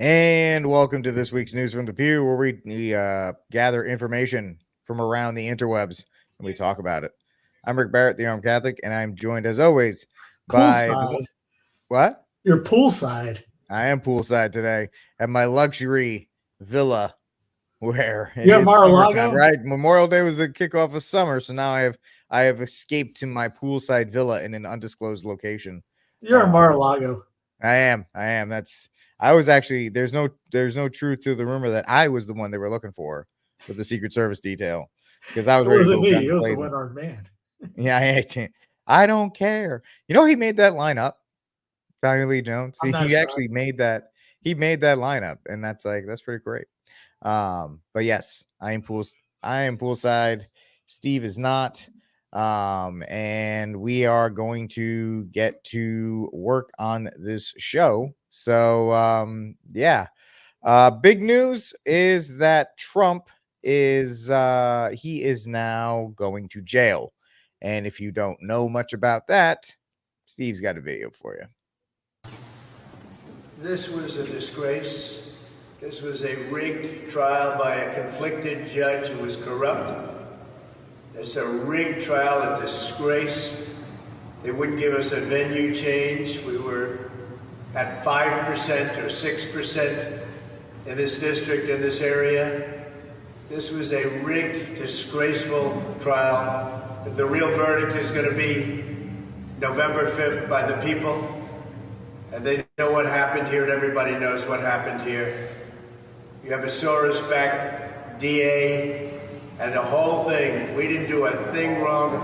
And welcome to this week's News from the Pew, where we gather information from around the interwebs and we talk about it. I'm Rick Barrett, the Armed Catholic, and I'm joined as always by what? You're poolside. I am poolside today at my luxury villa, where it You're is Mar-a-Lago? summertime, right? Memorial Day was the kickoff of summer, so now I have escaped to my poolside villa in an undisclosed location. You're a Mar-a-Lago. I am. I was actually, there's no truth to the rumor that I was the one they were looking for with the Secret Service detail, because I was ready to go. It was the one-armed man. Yeah, I don't care. You know, he made that lineup. Tommy Lee Jones. He actually made that. He made that lineup, and that's pretty great. But yes, I am poolside. Steve is not. And we are going to get to work on this show. So, big news is that Trump is now going to jail. And if you don't know much about that, Steve's got a video for you. This was a disgrace. This was a rigged trial by a conflicted judge who was corrupt. It's a rigged trial, a disgrace. They wouldn't give us a venue change. We were at 5% or 6% in this district, in this area. This was a rigged, disgraceful trial. The real verdict is going to be November 5th by the people. And they know what happened here, and everybody knows what happened here. You have a Soros-backed DA, and the whole thing, we didn't do a thing wrong.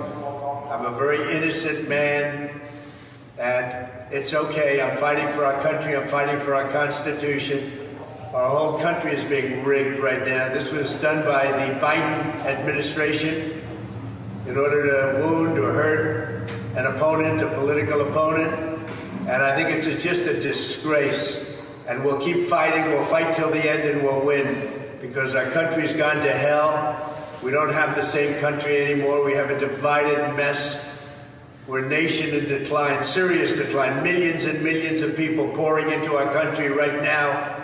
I'm a very innocent man, and it's okay. I'm fighting for our country. I'm fighting for our Constitution. Our whole country is being rigged right now. This was done by the Biden administration in order to wound or hurt an opponent, a political opponent. And I think it's just a disgrace. And we'll keep fighting. We'll fight till the end, and we'll win, because our country's gone to hell. We don't have the same country anymore. We have a divided mess. We're a nation in decline, serious decline. Millions and millions of people pouring into our country right now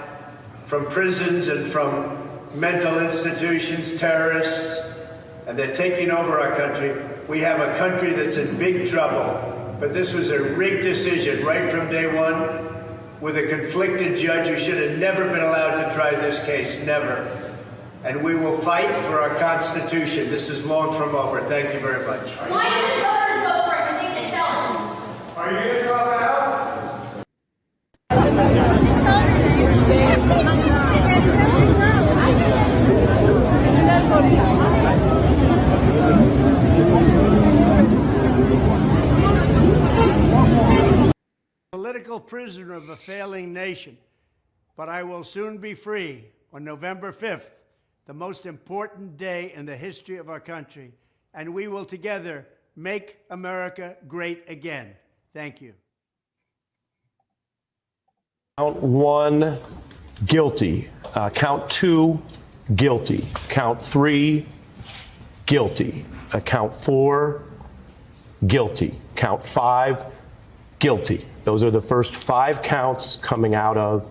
from prisons and from mental institutions, terrorists, and they're taking over our country. We have a country that's in big trouble. But this was a rigged decision right from day one, with a conflicted judge who should have never been allowed to try this case, never. And we will fight for our Constitution. This is long from over. Thank you very much. Why should voters vote for a convicted felon? Are you going to drop out? Political prisoner of a failing nation, but I will soon be free on November 5th, the most important day in the history of our country, and we will together make America great again. Thank you. Count 1, guilty. Count 2, guilty. Count 3, guilty. Count 4, guilty. Count 5, guilty. Those are the first 5 counts coming out of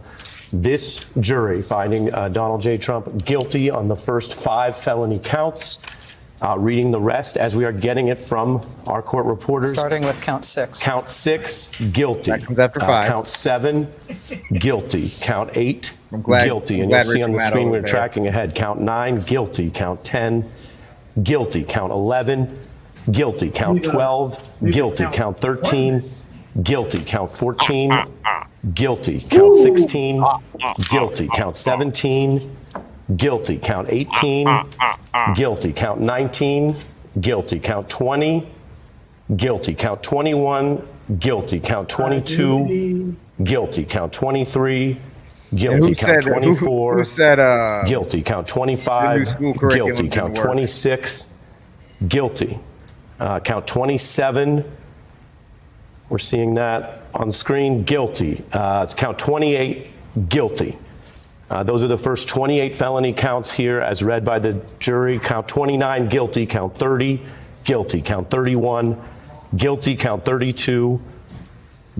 this jury, finding Donald J. Trump guilty on the first 5 felony counts. Reading the rest as we are getting it from our court reporters. Starting with count 6. Count 6, guilty. That comes after 5. Count 7, guilty. Count 8, guilty. And you'll see on the screen we're tracking ahead. Count 9, guilty. Count 10, guilty. Count 11, guilty. Count 12, guilty. Count 13, guilty. Count 14, guilty. Count 16, guilty. Count 17, guilty. Count 18, guilty. Count 19, guilty. Count 20, guilty. Count 21, guilty. Count 22, guilty. Count 23, guilty. Count 24, guilty. Count 25, guilty. Count 26, guilty. Count 27, we're seeing that on the screen, guilty. Count 28, guilty. Those are the first 28 felony counts here as read by the jury. Count 29, guilty. Count 30, guilty. Count 31, guilty. Count 32,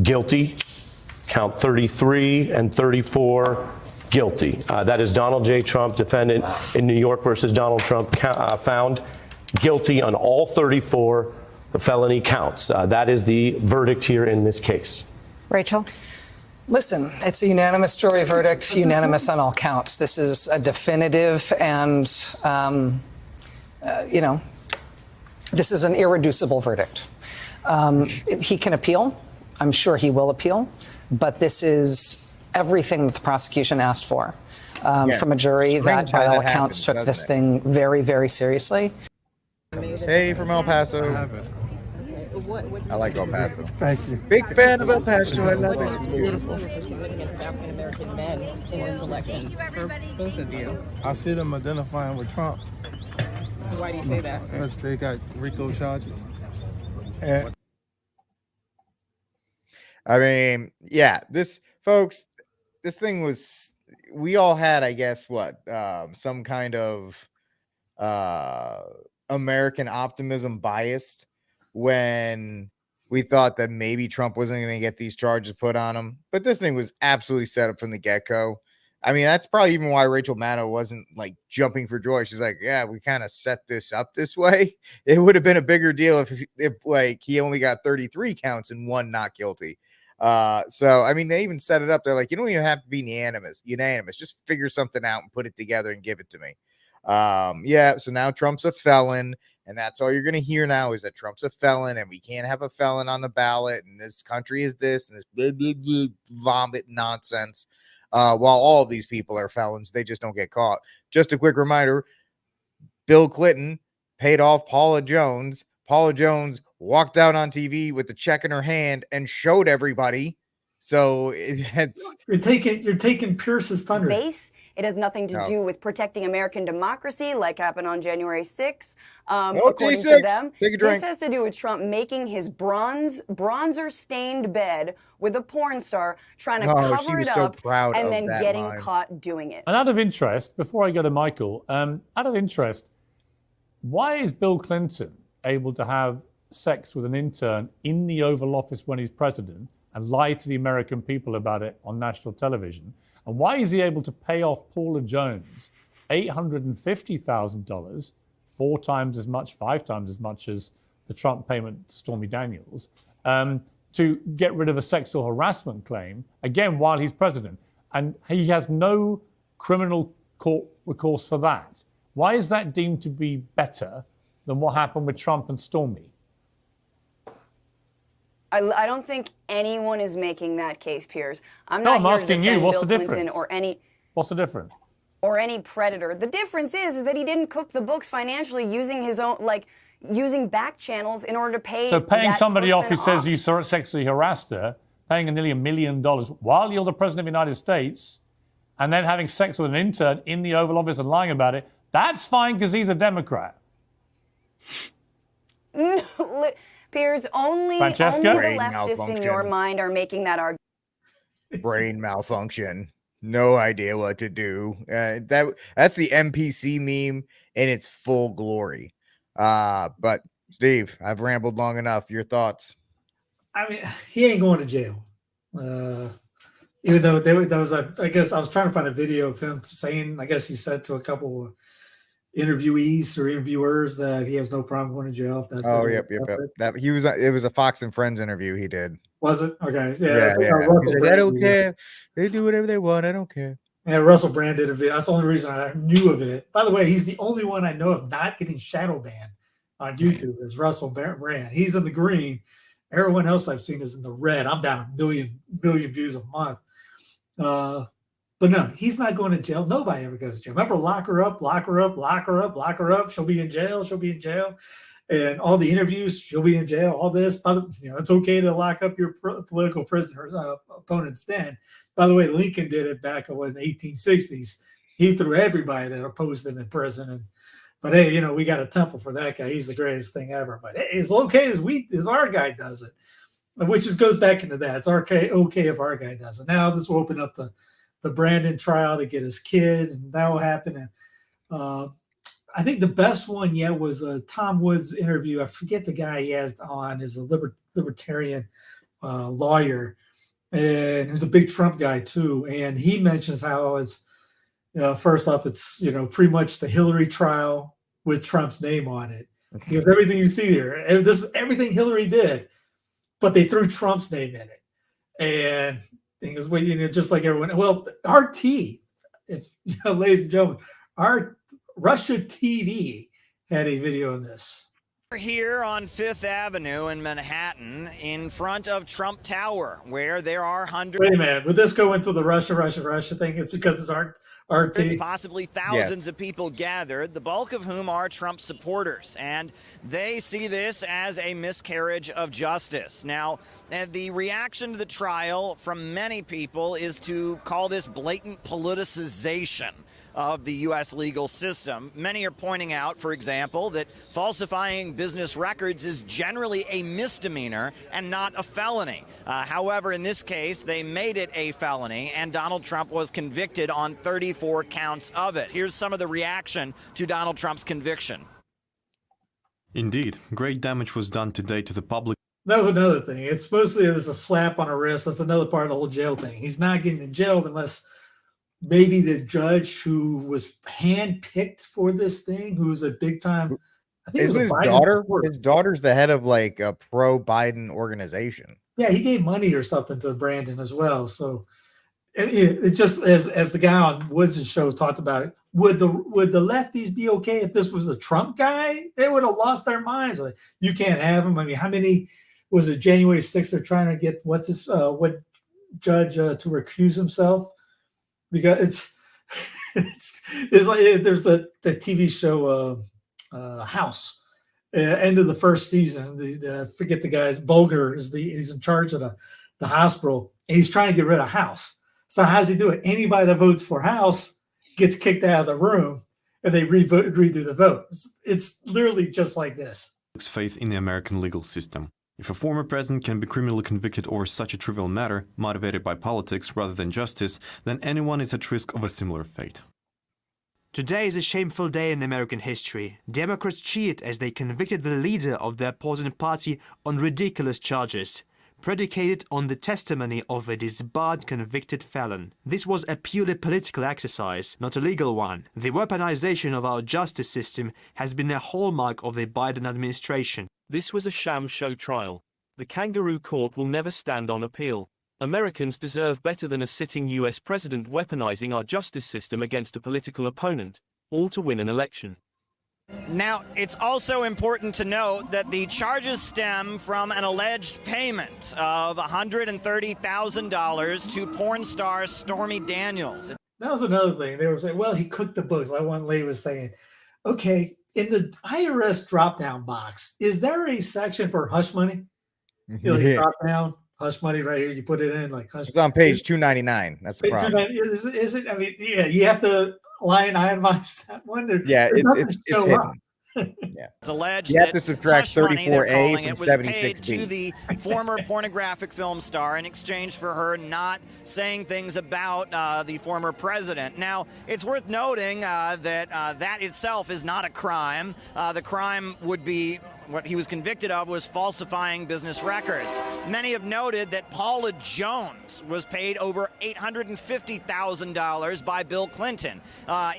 guilty. Count 33 and 34, guilty. That is Donald J. Trump, defendant in New York versus Donald Trump, found guilty on all 34 felony counts. That is the verdict here in this case. Rachel? Listen, it's a unanimous jury verdict, unanimous on all counts. This is a definitive and, this is an irreducible verdict. He can appeal. I'm sure he will appeal. But this is everything that the prosecution asked for from a jury that, by all accounts, took this thing very, very seriously. Hey, from El Paso. I like El Paso. Thank you. Big fan of El Paso. I love it. It's beautiful. African-American men in this election. Thank you, everybody. For both of you. I see them identifying with Trump. Why do you say that? Because they got RICO charges. I mean, yeah, this thing was, we all had, I guess, some kind of American optimism biased when we thought that maybe Trump wasn't going to get these charges put on him. But this thing was absolutely set up from the get-go. I mean, that's probably even why Rachel Maddow wasn't like jumping for joy. She's like, yeah, we kind of set this up this way. It would have been a bigger deal if like he only got 33 counts and 1 not guilty. So, I mean, they even set it up. They're like, you don't even have to be unanimous. Just figure something out and put it together and give it to me. Yeah. So now Trump's a felon, and that's all you're going to hear now is that Trump's a felon and we can't have a felon on the ballot. And this country is this and this blah, blah, blah, vomit nonsense. While all of these people are felons, they just don't get caught. Just a quick reminder, Bill Clinton paid off Paula Jones. Paula Jones walked out on TV with the check in her hand and showed everybody. So you're taking Pierce's thunder. Base. It has nothing to do with protecting American democracy, like happened on January 6th. According to them, this has to do with Trump making his bronzer-stained bed with a porn star, trying to cover it up, and then getting caught doing it. And out of interest, before I go to Michael, out of interest, why is Bill Clinton able to have sex with an intern in the Oval Office when he's president and lie to the American people about it on national television? And why is he able to pay off Paula Jones $850,000, 4 times as much, 5 times as much as the Trump payment to Stormy Daniels, to get rid of a sexual harassment claim, again, while he's president? And he has no criminal court recourse for that. Why is that deemed to be better than what happened with Trump and Stormy? I don't think anyone is making that case, Piers. I'm asking you. What's the difference? What's the difference? Or any predator. The difference is that he didn't cook the books financially using his own, using back channels in order to pay. So paying somebody off who says you sexually harassed her, paying nearly $1 million while you're the president of the United States, and then having sex with an intern in the Oval Office and lying about it, that's fine because he's a Democrat. Piers, only the leftists in your mind are making that argument. Brain malfunction. No idea what to do. That's the NPC meme in its full glory. But Steve, I've rambled long enough. Your thoughts? I mean, he ain't going to jail. Even though that was, I guess I was trying to find a video of him saying, I guess he said to a couple of interviewees or interviewers that he has no problem going to jail. If that's yep. It was a Fox and Friends interview he did. Was it? Okay. Yeah. He's like, I don't care. They do whatever they want. I don't care. And Russell Brand did a video. That's the only reason I knew of it. By the way, he's the only one I know of not getting shadow banned on YouTube is Russell Brand. He's in the green. Everyone else I've seen is in the red. I'm down 1 million views a month. But no, he's not going to jail. Nobody ever goes to jail. Remember, lock her up. She'll be in jail. And all the interviews, she'll be in jail. All this, it's okay to lock up your political prisoner opponents then. By the way, Lincoln did it back in the 1860s. He threw everybody that opposed him in prison. But hey, we got a temple for that guy. He's the greatest thing ever. But hey, as okay as our guy does it, which just goes back into that. It's okay if our guy does it. Now this will open up the Brandon trial to get his kid, and that will happen. And I think the best one yet was Tom Woods' interview. I forget the guy he has on. Is a libertarian lawyer, and he's a big Trump guy too. And he mentions how it's First off, it's pretty much the Hillary trial with Trump's name on it, because everything you see there, this is everything Hillary did, but they threw Trump's name in it, and things, just like everyone. Well, RT, if ladies and gentlemen, our Russia TV had a video on this. We're here on Fifth Avenue in Manhattan, in front of Trump Tower, where there are hundreds. Wait a minute, would this go into the Russia thing? It's because it's RT. Possibly thousands of people gathered, the bulk of whom are Trump supporters, and they see this as a miscarriage of justice. Now, the reaction to the trial from many people is to call this blatant politicization of the U.S. legal system. Many are pointing out, for example, that falsifying business records is generally a misdemeanor and not a felony. However, in this case, they made it a felony, and Donald Trump was convicted on 34 counts of it. Here's some of the reaction to Donald Trump's conviction. Indeed, great damage was done today to the public. That was another thing. It's mostly there's a slap on the wrist. That's another part of the whole jail thing. He's not getting in jail unless maybe the judge who was handpicked for this thing, who's a big time. I think is his daughter. His daughter's the head of like a pro-Biden organization. Yeah, he gave money or something to Brandon as well. So it just as the guy on Woods' show talked about it. Would the lefties be okay if this was a Trump guy? They would have lost their minds. Like, you can't have him. I mean, how many was it? January 6th, they're trying to get what judge to recuse himself. Because it's like there's the TV show House, end of the first season. Forget the guy's Vulgar he's in charge of the hospital, and he's trying to get rid of House. So how's he do it? Anybody that votes for House gets kicked out of the room, and they redo the vote. It's literally just like this. Faith in the American legal system. If a former president can be criminally convicted over such a trivial matter, motivated by politics rather than justice, then anyone is at risk of a similar fate. Today is a shameful day in American history. Democrats cheered as they convicted the leader of their opposing party on ridiculous charges, predicated on the testimony of a disbarred convicted felon. This was a purely political exercise, not a legal one. The weaponization of our justice system has been a hallmark of the Biden administration. This was a sham show trial. The kangaroo court will never stand on appeal. Americans deserve better than a sitting US president weaponizing our justice system against a political opponent, all to win an election. Now, it's also important to note that the charges stem from an alleged payment of $130,000 to porn star Stormy Daniels. That was another thing. They were saying, well, he cooked the books. Like one lady was saying, okay, in the IRS drop-down box, is there a section for hush money? You drop down, hush money right here. You put it in like hush. It's on page 299. That's the problem. Is it? I mean, yeah, you have to line itemize that one. Yeah, it's hidden. Yeah. It's alleged you have that to subtract 34A from 76B. To the former pornographic film star in exchange for her not saying things about the former president. Now, it's worth noting that that itself is not a crime. The crime would be what he was convicted of was falsifying business records. Many have noted that Paula Jones was paid over $850,000 by Bill Clinton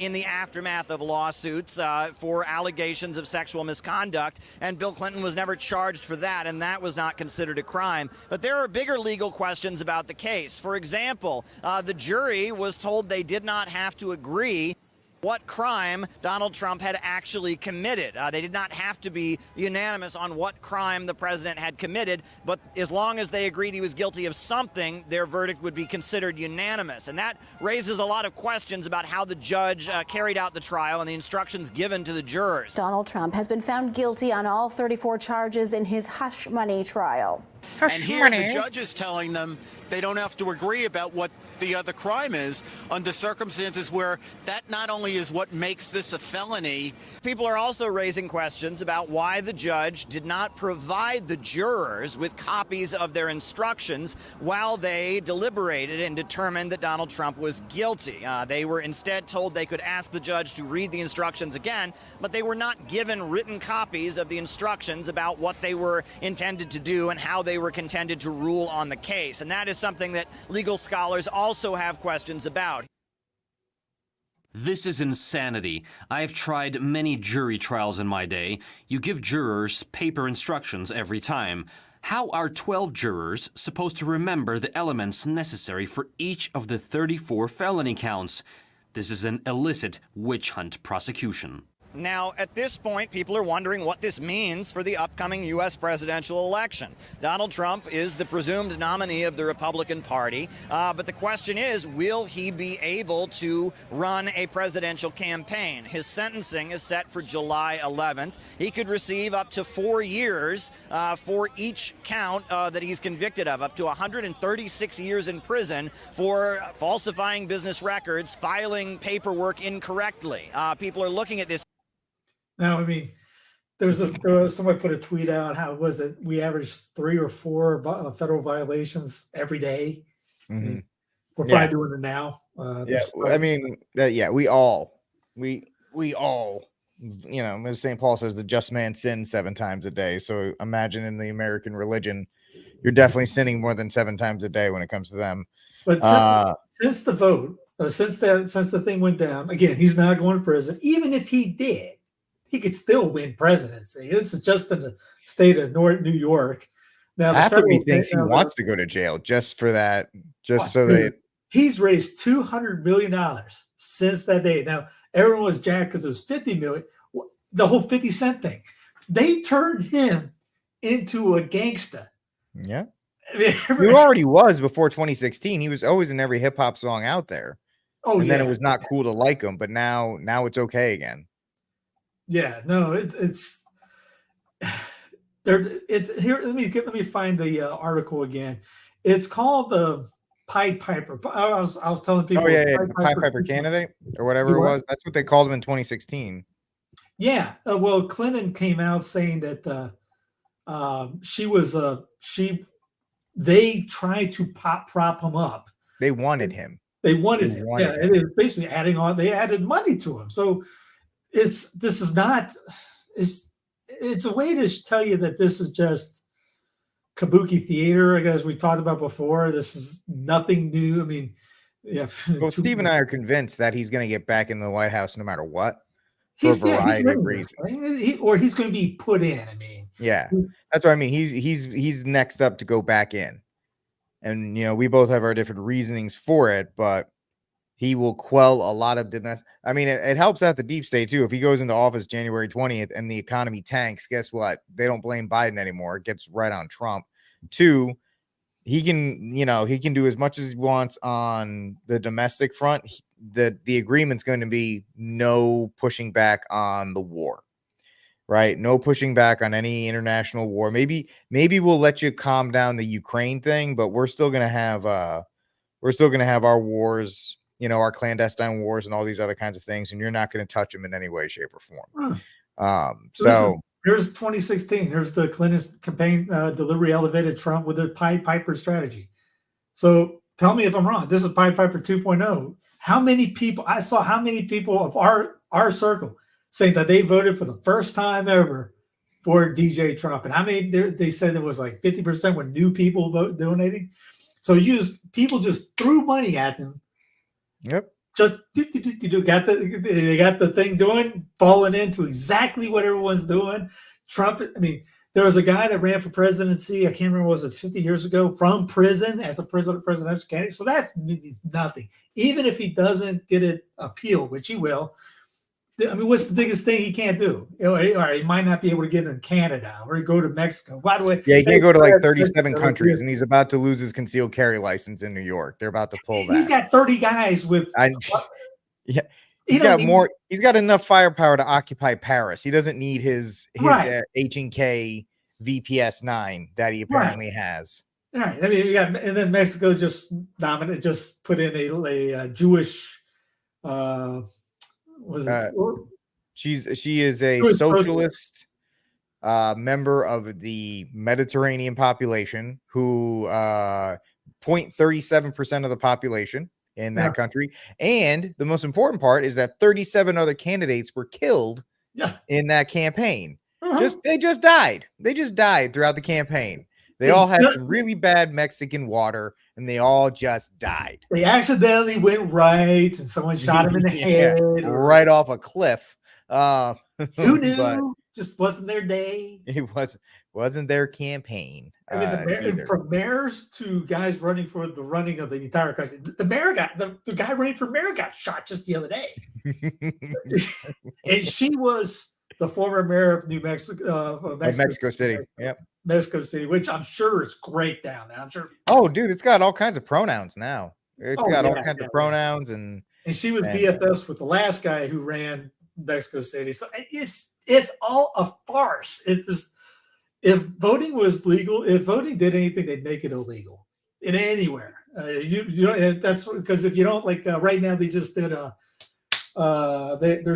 in the aftermath of lawsuits for allegations of sexual misconduct, and Bill Clinton was never charged for that, and that was not considered a crime. But there are bigger legal questions about the case. For example, the jury was told they did not have to agree what crime Donald Trump had actually committed. They did not have to be unanimous on what crime the president had committed, but as long as they agreed he was guilty of something, their verdict would be considered unanimous. And that raises a lot of questions about how the judge carried out the trial and the instructions given to the jurors. Donald Trump has been found guilty on all 34 charges in his hush money trial. And here the judge is telling them they don't have to agree about what the other crime is under circumstances where that not only is what makes this a felony. People are also raising questions about why the judge did not provide the jurors with copies of their instructions while they deliberated and determined that Donald Trump was guilty. They were instead told they could ask the judge to read the instructions again, but they were not given written copies of the instructions about what they were intended to do and how they were intended to rule on the case. And that is something that legal scholars also have questions about. This is insanity. I've tried many jury trials in my day. You give jurors paper instructions every time. How are 12 jurors supposed to remember the elements necessary for each of the 34 felony counts? This is an illicit witch hunt prosecution. Now, at this point, people are wondering what this means for the upcoming U.S. presidential election. Donald Trump is the presumed nominee of the Republican Party, but the question is, will he be able to run a presidential campaign? His sentencing is set for July 11th. He could receive up to 4 years for each count that he's convicted of, up to 136 years in prison for falsifying business records, filing paperwork incorrectly. People are looking at this. Now, I mean, there was somebody put a tweet out. How was it? We averaged 3 or 4 federal violations every day. I mean, we're probably doing it now. I mean, we all, you know, as St. Paul says, the just man sins 7 times a day. So imagine in the American religion, you're definitely sinning more than 7 times a day when it comes to them. But since the vote, since the thing went down, again, he's not going to prison. Even if he did, he could still win presidency. This is just in the state of New York. Now, half of me thinks he wants to go to jail just for that, so that he's raised $200 million since that day. Now, everyone was jacked because it was $50 million. The whole 50 cent thing, they turned him into a gangster. Yeah, I mean, he already was before 2016. He was always in every hip hop song out there. Oh, and then it was not cool to like him, but now it's okay again. Yeah, no, it's there. It's here. Let me find the article again. It's called the Pied Piper. I was telling people. Oh yeah, the Pied Piper candidate or whatever it was. That's what they called him in 2016. Yeah, well, Clinton came out saying that they tried to prop him up. They wanted him. They wanted him. Yeah, it is basically adding on. They added money to him. So it's a way to tell you that this is just kabuki theater, as we talked about before. This is nothing new. I mean, yeah. Well, Steve and I are convinced that he's going to get back in the White House no matter what, for a variety of reasons. Or he's going to be put in. I mean, yeah, that's what I mean. He's next up to go back in, and you know, we both have our different reasonings for it, but he will quell a lot of domestic. I mean, it helps out the deep state too. If he goes into office January 20th and the economy tanks, guess what? They don't blame Biden anymore. It gets right on Trump. 2, he can do as much as he wants on the domestic front. The agreement's going to be no pushing back on the war, right? No pushing back on any international war. Maybe we'll let you calm down the Ukraine thing, but we're still going to have our wars. You know, our clandestine wars and all these other kinds of things, and you're not going to touch them in any way, shape, or form. So here's 2016. Here's the Clinton campaign delivery elevated Trump with a Pied Piper strategy. So tell me if I'm wrong. This is Pied Piper 2.0. How many people of our circle saying that they voted for the first time ever for DJ Trump, and how many they said it was like 50% were new people donating. So people just threw money at them. Yep. Just they got the thing doing, falling into exactly what everyone's doing. Trump, I mean, there was a guy that ran for presidency, I can't remember, was it 50 years ago, from prison as a presidential candidate. So that's nothing. Even if he doesn't get it appealed, which he will, I mean, what's the biggest thing he can't do? Or he might not be able to get in Canada or go to Mexico. By the way, yeah, he can't go to like 37 countries, and he's about to lose his concealed carry license in New York. They're about to pull that. He's got 30 guys with. Yeah, he's got more. He's got enough firepower to occupy Paris. He doesn't need his H&K VPS 9 that he apparently has. Right. I mean, and then Mexico just put in a Jewish. She is a socialist member of the Mediterranean population who 0.37% of the population in that country. And the most important part is that 37 other candidates were killed in that campaign. They just died. They just died throughout the campaign. They all had some really bad Mexican water, and they all just died. They accidentally went right, and someone shot him in the head. Right off a cliff. Who knew? But just wasn't their day. It wasn't their campaign. I mean, from mayors to guys running for the running of the entire country. The mayor got the guy running for mayor got shot just the other day, and she was the former mayor of Mexico City. Yep. Mexico City, which I'm sure is great down there. I'm sure. Oh, dude, it's got all kinds of pronouns now. It's got all kinds of pronouns, and she was BFFs with the last guy who ran Mexico City. So it's all a farce. It's just, if voting was legal, if voting did anything, they'd make it illegal in anywhere. You don't. That's because if you don't right now, they just did they're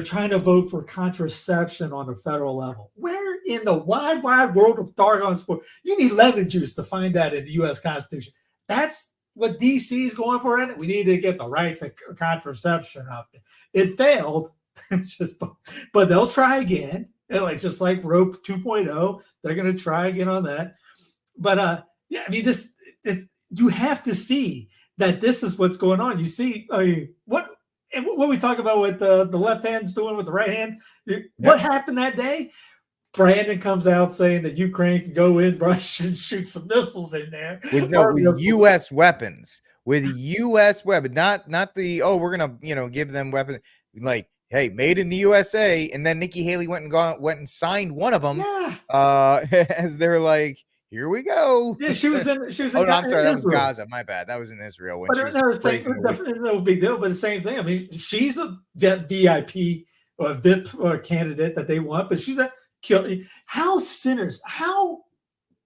trying to vote for contraception on a federal level. Where in the wide world of doggone sport you need lemon juice to find that in the U.S. Constitution? That's what D.C. is going for. In it, we need to get the right to contraception up there. It failed, but they'll try again. And just like Rope 2.0, they're going to try again on that. But I mean, this you have to see that this is what's going on. You see, what we talk about with the left hand's doing with the right hand. What happened that day? Brandon comes out saying that Ukraine can go in Russia and shoot some missiles in there with U.S. weapons. With U.S. weapons, not the we're gonna give them weapons like. Hey, made in the USA, and then Nikki Haley went and signed one of them. As they're like, here we go. Yeah, she was in. I'm sorry, that was Gaza. My bad. That was in Israel. When no big deal, but the same thing. I mean, she's a VIP or VIP candidate that they want, but she's how sinners, how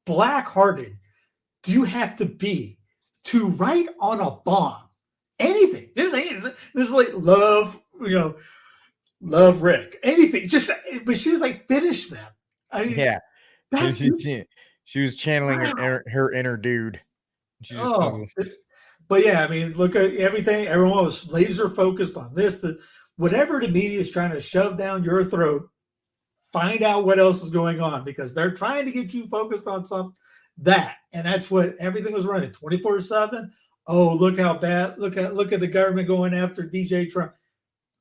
black-hearted do you have to be to write on a bomb anything? There's like love, love Rick, anything, but she was like, finish them. I mean, she was channeling her inner dude. But yeah, I mean, look at everything. Everyone was laser focused on this. Whatever the media is trying to shove down your throat, find out what else is going on, because they're trying to get you focused on and that's what everything was running 24/7. Oh, look how bad! Look at the government going after DJ Trump,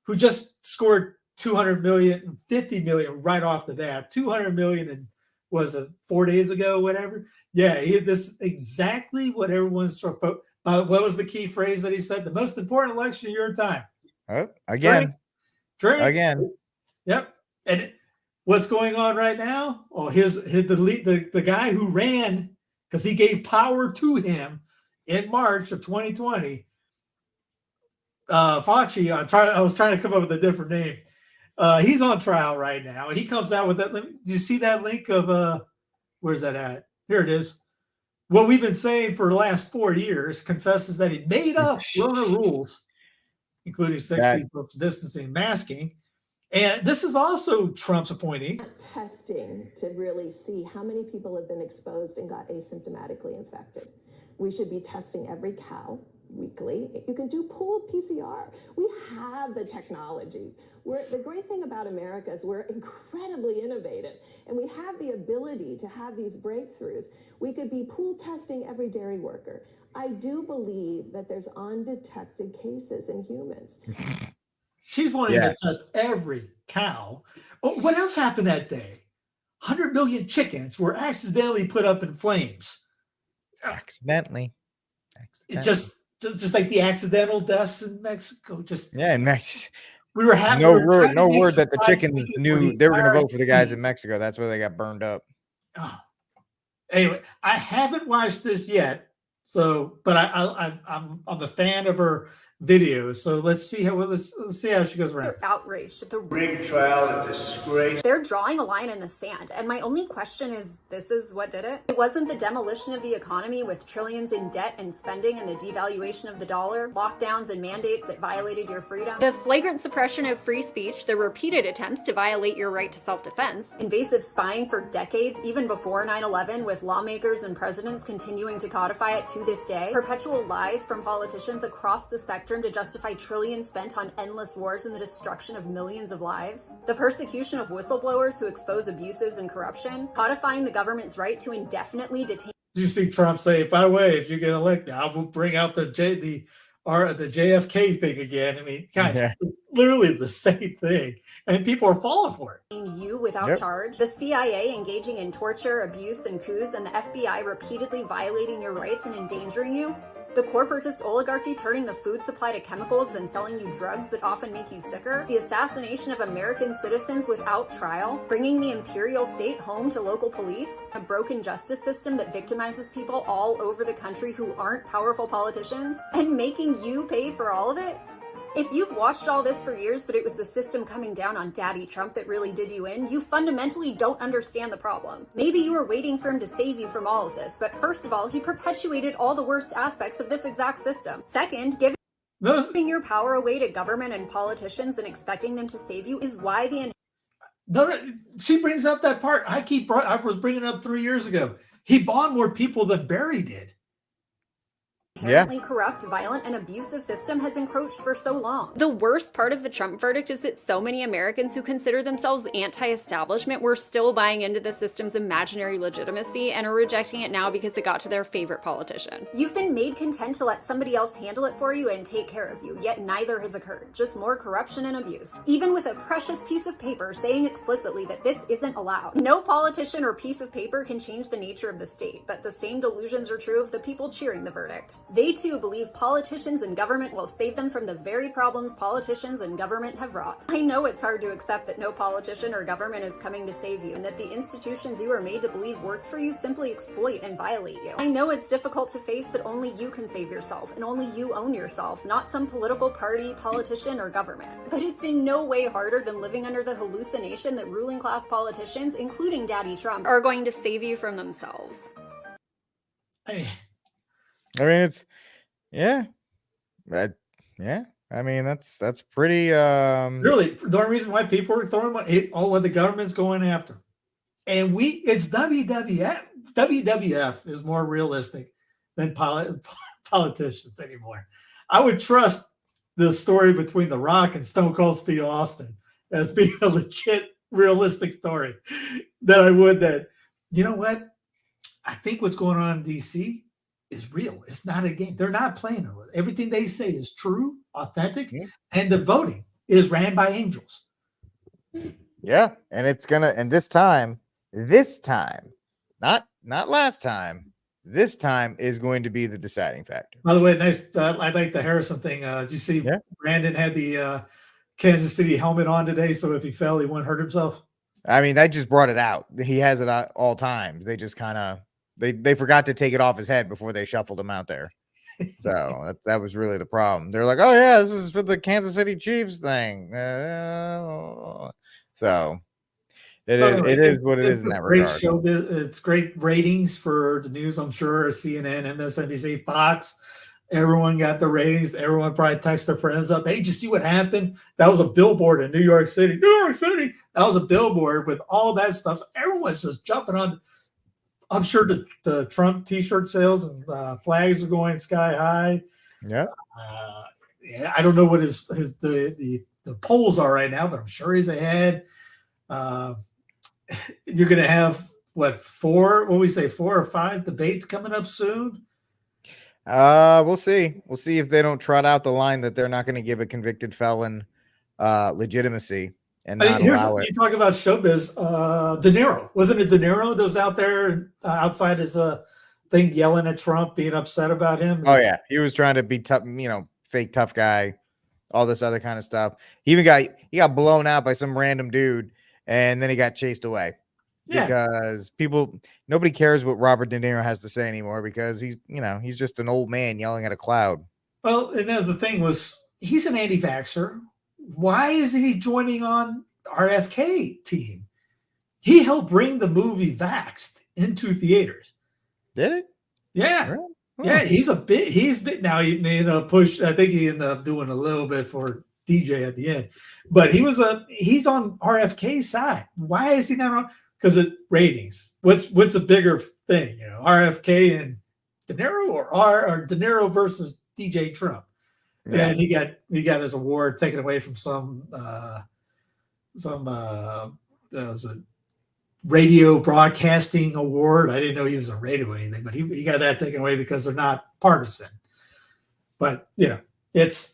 who just scored 200 million, 50 million right off the bat. 200 million, and was it 4 days ago, whatever? Yeah, this is exactly what everyone's. What was the key phrase that he said? The most important election of your time. Again. Drink. Again. Yep. And what's going on right now? Oh, the guy who ran, because he gave power to him in March of 2020. Fauci, I was trying to come up with a different name. He's on trial right now, and he comes out with that. Do you see that link of where's that at? Here it is. What we've been saying for the last 4 years, confesses that he made up Rona rules, including 6 feet social distancing, masking. And this is also Trump's appointee. Testing to really see how many people have been exposed and got asymptomatically infected. We should be testing every cow weekly. You can do pooled PCR. We have the technology. The great thing about America is we're incredibly innovative, and we have the ability to have these breakthroughs. We could be pool testing every dairy worker. I do believe that there's undetected cases in humans. She's wanting to test every cow. Oh, what else happened that day? 100 million chickens were accidentally put up in flames. Accidentally. It just like the accidental deaths in Mexico. In Mexico. We were having no word that the chickens knew they were going to vote for the guys in Mexico. That's where they got burned up. Oh. Anyway, I haven't watched this yet, but I'm a fan of her videos. So let's see how she goes around. They're outraged at the rigged trial, a disgrace. They're drawing a line in the sand, and my only question is, this is what did it? It wasn't the demolition of the economy with trillions in debt and spending and the devaluation of the dollar, lockdowns and mandates that violated your freedom, the flagrant suppression of free speech, the repeated attempts to violate your right to self-defense, invasive spying for decades, even before 9/11, with lawmakers and presidents continuing to codify it to this day, perpetual lies from politicians across the spectrum to justify trillions spent on endless wars and the destruction of millions of lives, the persecution of whistleblowers who expose abuses and corruption, codifying the government's right to indefinitely detain. you see Trump say, by the way, if you get elected, I will bring out the JFK thing again. I mean, guys, it's literally the same thing, and people are falling for it. You without charge, the CIA engaging in torture, abuse, and coups, and the FBI repeatedly violating your rights and endangering you. The corporatist oligarchy turning the food supply to chemicals, then selling you drugs that often make you sicker. The assassination of American citizens without trial. Bringing the imperial state home to local police. A broken justice system that victimizes people all over the country who aren't powerful politicians. And making you pay for all of it. If you've watched all this for years, but it was the system coming down on Daddy Trump that really did you in, you fundamentally don't understand the problem. Maybe you were waiting for him to save you from all of this, but first of all, he perpetuated all the worst aspects of this exact system. Second, giving your power away to government and politicians and expecting them to save you is why she brings up that part. I was bringing it up 3 years ago. He bonded more people than Barry did. Inherently corrupt, violent, and abusive system has encroached for so long. The worst part of the Trump verdict is that so many Americans who consider themselves anti-establishment were still buying into the system's imaginary legitimacy and are rejecting it now because it got to their favorite politician. You've been made content to let somebody else handle it for you and take care of you, yet neither has occurred, just more corruption and abuse. Even with a precious piece of paper saying explicitly that this isn't allowed. No politician or piece of paper can change the nature of the state, but the same delusions are true of the people cheering the verdict. They too believe politicians and government will save them from the very problems politicians and government have wrought. I know it's hard to accept that no politician or government is coming to save you, and that the institutions you are made to believe work for you simply exploit and violate you. I know it's difficult to face that only you can save yourself, and only you own yourself, not some political party, politician, or government. But it's in no way harder than living under the hallucination that ruling class politicians, including Daddy Trump, are going to save you from themselves. I mean, it's yeah. I mean, that's pretty really the only reason why people are throwing money, what the government's going after. And it's WWF. WWF is more realistic than politicians anymore. I would trust the story between The Rock and Stone Cold Steve Austin as being a legit, realistic story than I would that, you know what? I think what's going on in DC is real. It's not a game. They're not playing it. Everything they say is true, authentic, and the voting is ran by angels. Yeah, and it's gonna. And this time, not last time. This time is going to be the deciding factor. By the way, nice. I like the Harrison thing. Did you see Brandon had the Kansas City helmet on today, so if he fell, he wouldn't hurt himself? I mean, they just brought it out. He has it at all times. They just kind of they forgot to take it off his head before they shuffled him out there. So that was really the problem. They're like, oh yeah, this is for the Kansas City Chiefs thing. So it is what it is in that regard. Show, it's great ratings for the news, I'm sure. CNN, MSNBC, Fox, everyone got the ratings. Everyone probably texted their friends up. Hey, did you see what happened? That was a billboard in New York City. New York City. That was a billboard with all that stuff. So everyone's just jumping on. I'm sure the Trump T-shirt sales and flags are going sky high. Yeah. I don't know what the polls are right now, but I'm sure he's ahead. You're going to have four or five debates coming up soon. We'll see. We'll see if they don't trot out the line that they're not going to give a convicted felon legitimacy. And not allow it. You talk about showbiz. De Niro, wasn't it De Niro that was out there outside his thing yelling at Trump, being upset about him? Oh yeah, he was trying to be tough, fake tough guy, all this other kind of stuff. He got blown out by some random dude, and then he got chased away because nobody cares what Robert De Niro has to say anymore because he's just an old man yelling at a cloud. Well, and then the thing was, he's an anti-vaxxer. Why isn't he joining on RFK team? He helped bring the movie Vaxxed into theaters. Did it? Yeah. Really? Oh. Yeah, he's been now he push. I think he ended up doing a little bit for DJ at the end. But he's on RFK's side. Why is he not on? Because of ratings. What's a bigger thing? RFK and De Niro or De Niro versus DJ Trump? Yeah. And he got his award taken away from some was it radio broadcasting award. I didn't know he was on radio or anything, but he got that taken away because they're not partisan. But it's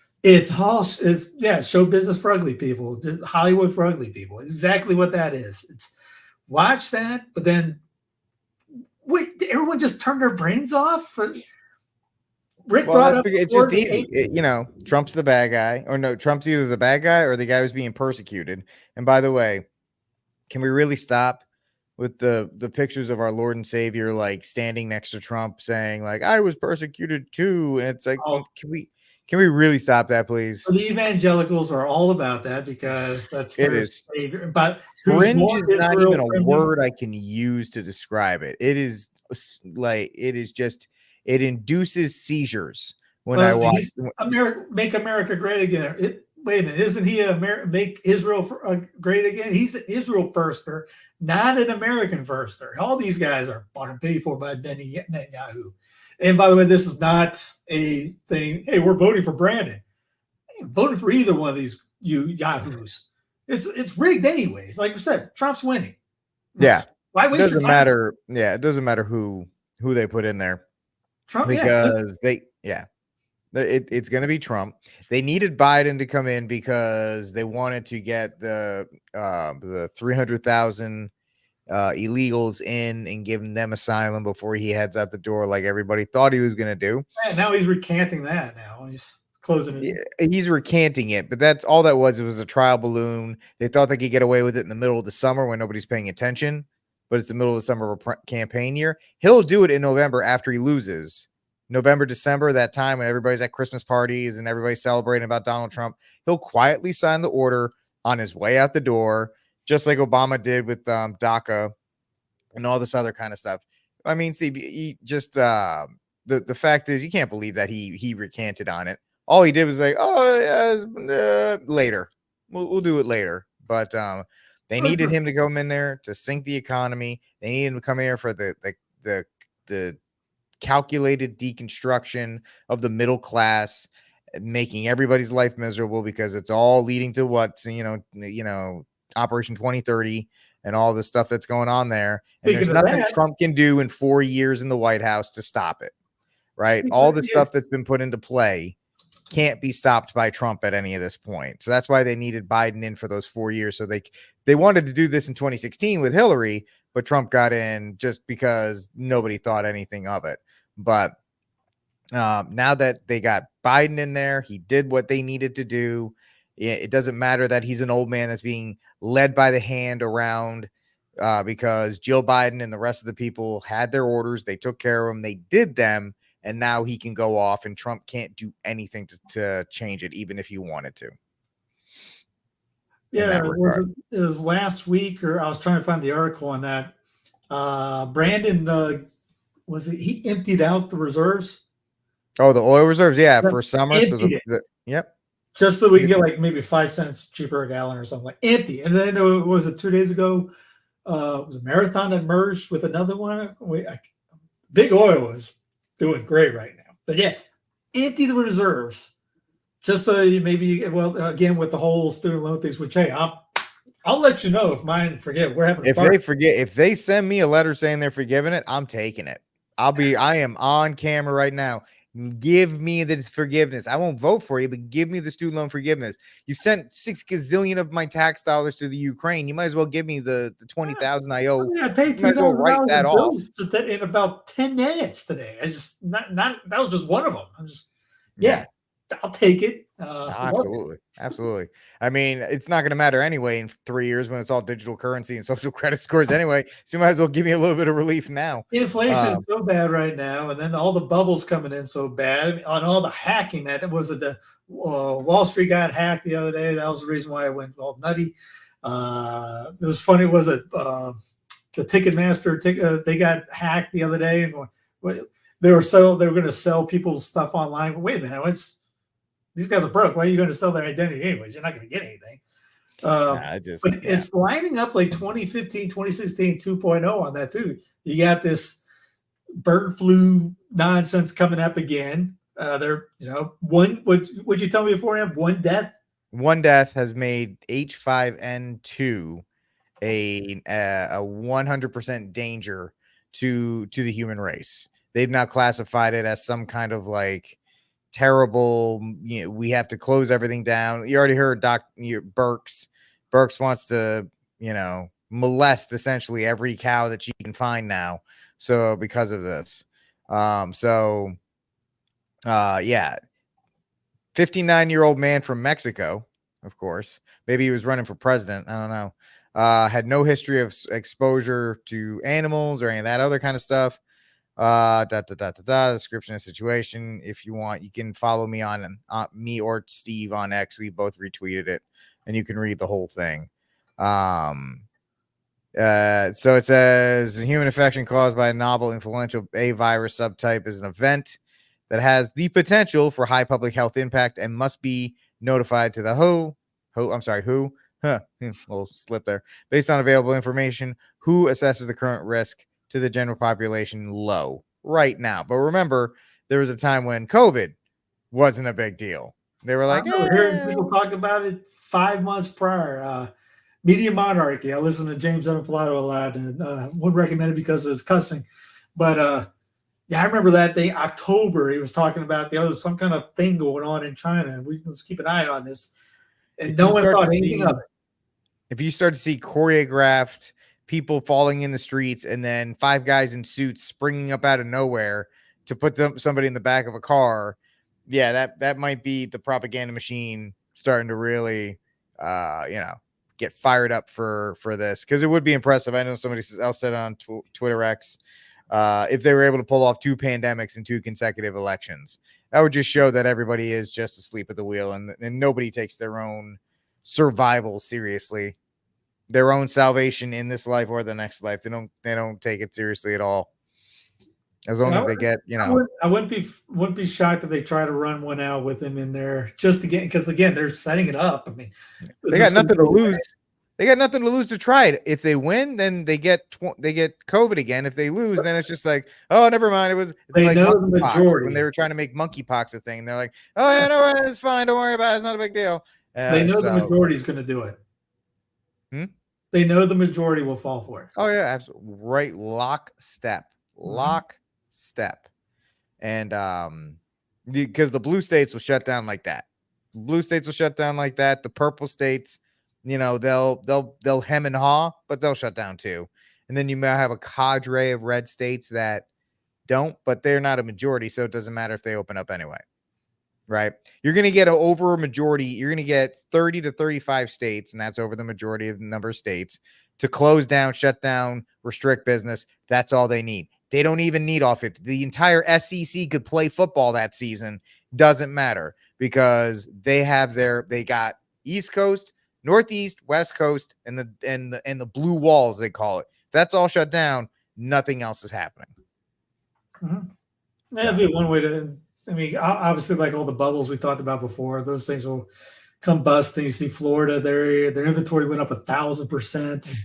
show business for ugly people, just Hollywood for ugly people. It's exactly what that is. It's watch that, but then wait, did everyone just turn their brains off? Rick brought up it's just easy. Trump's the bad guy, or no, Trump's either the bad guy or the guy who's being persecuted. And by the way, can we really stop with the pictures of our Lord and Savior like standing next to Trump saying like I was persecuted too? And it's like, can we really stop that, please? So the evangelicals are all about that because that's their savior. But cringe is not even a word I can use to describe it. It is like it induces seizures when I watch. Make America Great Again. Wait a minute, isn't he make Israel great again? He's an Israel firster, not an American firster. All these guys are bought and paid for by Netanyahu. And by the way, this is not a thing. Hey, we're voting for Brandon. I ain't voting for either one of these yahoos. It's rigged anyways. Like I said, Trump's winning. Yeah. Why waste your time? Matter. Yeah, it doesn't matter who they put in there. Trump, because it's going to be Trump. They needed Biden to come in because they wanted to get the 300,000 illegals in and giving them asylum before he heads out the door, like everybody thought he was going to do. And now he's recanting that. Now he's closing it. Yeah, he's recanting it, but that's all that was. It was a trial balloon. They thought they could get away with it in the middle of the summer when nobody's paying attention, but it's the middle of the summer of a campaign year. He'll do it in November after he loses. November, December, that time when everybody's at Christmas parties and everybody's celebrating about Donald Trump, he'll quietly sign the order on his way out the door, just like Obama did with DACA and all this other kind of stuff. I mean, Steve, the fact is you can't believe that he recanted on it. All he did was like, later. We'll do it later. But they needed him to come in there to sink the economy. They needed him to come here for the calculated deconstruction of the middle class, making everybody's life miserable because it's all leading to what Operation 2030 and all the stuff that's going on there. And there's nothing Trump can do in 4 years in the White House to stop it. Right? All the stuff that's been put into play can't be stopped by Trump at any of this point. So that's why they needed Biden in for those 4 years. So they wanted to do this in 2016 with Hillary, but Trump got in just because nobody thought anything of it. But now that they got Biden in there, he did what they needed to do. It doesn't matter that he's an old man that's being led by the hand around because Jill Biden and the rest of the people had their orders. They took care of them. They did them. And now he can go off and Trump can't do anything to change it, even if he wanted to. Yeah, it was last week, or I was trying to find the article on that. Brandon, he emptied out the reserves? Oh, the oil reserves, yeah, for summer. So yep. Just so we can get like maybe 5 cents cheaper a gallon or something, like empty. And then was it 2 days ago? It was a Marathon that merged with another one. Big Oil is doing great right now. But yeah, empty the reserves. Just so again, with the whole student loan things, which, hey, I'll let you know if mine forget. We're having if they send me a letter saying they're forgiving it, I'm taking it. I am on camera right now. Give me the forgiveness. I won't vote for you, but give me the student loan forgiveness. You sent 6 gazillion of my tax dollars to the Ukraine. You might as well give me the 20,000 I owe. I paid $2,000 write that off in about 10 minutes today. I just not that was just one of them. I'll take it. Absolutely. I mean, it's not going to matter anyway in 3 years when it's all digital currency and social credit scores anyway. So you might as well give me a little bit of relief now. Inflation is so bad right now, and then all the bubbles coming in so bad on all the hacking that was the Wall Street got hacked the other day. That was the reason why I went all nutty. It was funny. Was it the Ticketmaster? They got hacked the other day, and they were going to sell people's stuff online. But wait a minute, these guys are broke. Why are you going to sell their identity anyways? You're not going to get anything. It's lining up like 2015, 2016, 2.0 on that too. You got this bird flu nonsense coming up again. Would you tell me beforehand? One death? One death has made H5N2 a 100% danger to the human race. They've now classified it as some kind of like terrible, we have to close everything down. You already heard Burks wants to, molest essentially every cow that she can find now. So because of this, yeah, 59-year-old man from Mexico, of course, maybe he was running for president. I don't know. Had no history of exposure to animals or any of that other kind of stuff. Description of situation. If you want, you can follow me on me or Steve on X. We both retweeted it, and you can read the whole thing. So it says a human infection caused by a novel influenza A virus subtype is an event that has the potential for high public health impact and must be notified to the WHO. Little slip there. Based on available information, WHO assesses the current risk to the general population low right now. But remember, there was a time when COVID wasn't a big deal. They were like, I remember hearing people talk about it 5 months prior. Media monarchy. I listen to James Evan Pilato a lot, and wouldn't recommend it because of his cussing. But yeah, I remember that day, October. He was talking about there was some kind of thing going on in China. Let's keep an eye on this. And no one thought anything of it. If you start to see choreographed people falling in the streets and then 5 guys in suits springing up out of nowhere to put somebody in the back of a car, yeah, that might be the propaganda machine starting to really, get fired up for this, because it would be impressive. I know somebody else said on Twitter X, if they were able to pull off 2 pandemics in 2 consecutive elections, that would just show that everybody is just asleep at the wheel, and nobody takes their own survival seriously, their own salvation in this life or the next life. They don't take it seriously at all. As long as they get, I wouldn't be shocked if they try to run one out with him in there just to get, because again, they're setting it up. I mean, they got nothing to lose. They got nothing to lose to try it. If they win, then they get COVID again. If they lose, then it's just like, oh, never mind. It's they like know the majority when they were trying to make monkeypox a thing. They're like, oh yeah, no, it's fine. Don't worry about it. It's not a big deal. They know the majority is going to do it. They know the majority will fall for it. Oh yeah, absolutely. Right, lockstep. And because the blue states will shut down like that. The purple states, they'll hem and haw, but they'll shut down too. And then you might have a cadre of red states that don't, but they're not a majority, so it doesn't matter if they open up anyway. Right? You're going to get an over a majority. You're going to get 30 to 35 states, and that's over the majority of the number of states, to close down, shut down, restrict business. That's all they need. They don't even need all 50. The entire SEC could play football that season. Doesn't matter, because they got East Coast, Northeast, West Coast, and the blue walls, they call it. If that's all shut down, nothing else is happening. That'd be one way to. I mean, obviously, like all the bubbles we talked about before, those things will combust. And you see Florida, their inventory went up 1,000%.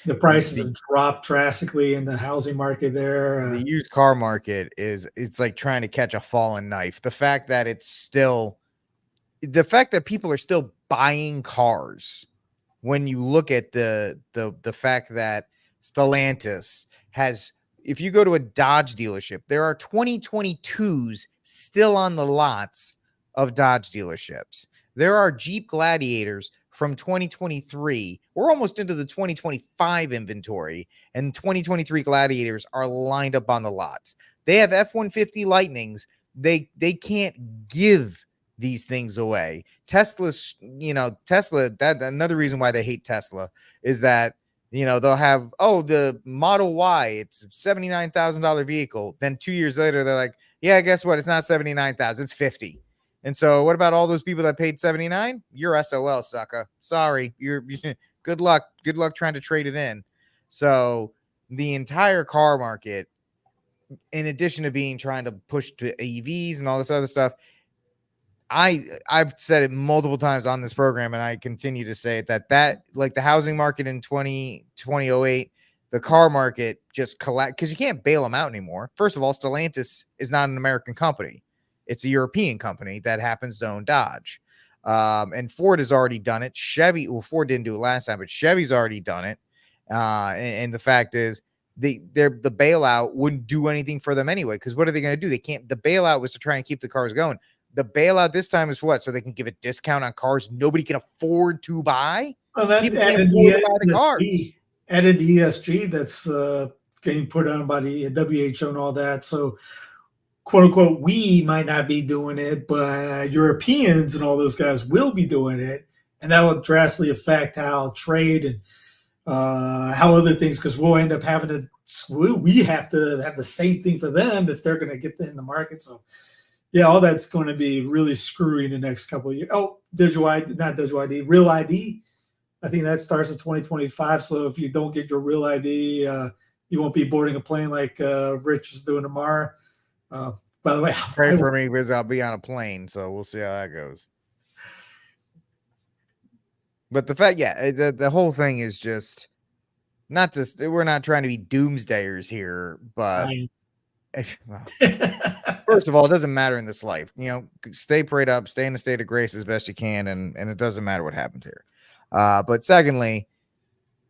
The prices have dropped drastically in the housing market there. The used car market it's like trying to catch a fallen knife. The fact that people are still buying cars, when you look at the fact that Stellantis has, if you go to a Dodge dealership, there are 2022s still on the lots of Dodge dealerships. There are Jeep Gladiators from 2023. We're almost into the 2025 inventory, and 2023 Gladiators are lined up on the lots. They have F-150 Lightnings. They can't give these things away. Tesla, that another reason why they hate Tesla is that, they'll have, the Model Y, it's a $79,000 vehicle. Then 2 years later, they're like, yeah, guess what? It's not 79,000, it's 50. And so what about all those people that paid 79? You're SOL, sucker. Sorry. You're good luck. Good luck trying to trade it in. So the entire car market, in addition to trying to push to EVs and all this other stuff, I've said it multiple times on this program, and I continue to say it, that like the housing market in 2008, the car market just collapsed because you can't bail them out anymore. First of all, Stellantis is not an American company. It's a European company that happens to own Dodge. And Ford has already done it. Ford didn't do it last time, but Chevy's already done it. And the fact is, the bailout wouldn't do anything for them anyway, because what are they going to do? They can't. The bailout was to try and keep the cars going. The bailout this time is what? So they can give a discount on cars nobody can afford to buy. Well, that People can't added afford to the buy the cars. ESG, added the ESG that's getting put on by the WHO and all that. So, quote unquote, we might not be doing it, but Europeans and all those guys will be doing it, and that will drastically affect how trade and how other things, because we'll end up having to. We have to have the same thing for them if they're going to get in the market. So, yeah, all that's going to be really screwy in the next couple of years. Oh, not digital ID, real ID. I think that starts in 2025. So if you don't get your real ID, you won't be boarding a plane like Rich is doing tomorrow. By the way, pray for me because I'll be on a plane. So we'll see how that goes. But the fact, the whole thing is just not just, we're not trying to be doomsdayers here, but well, first of all, it doesn't matter in this life. Stay prayed up, stay in a state of grace as best you can, and it doesn't matter what happens here. But secondly,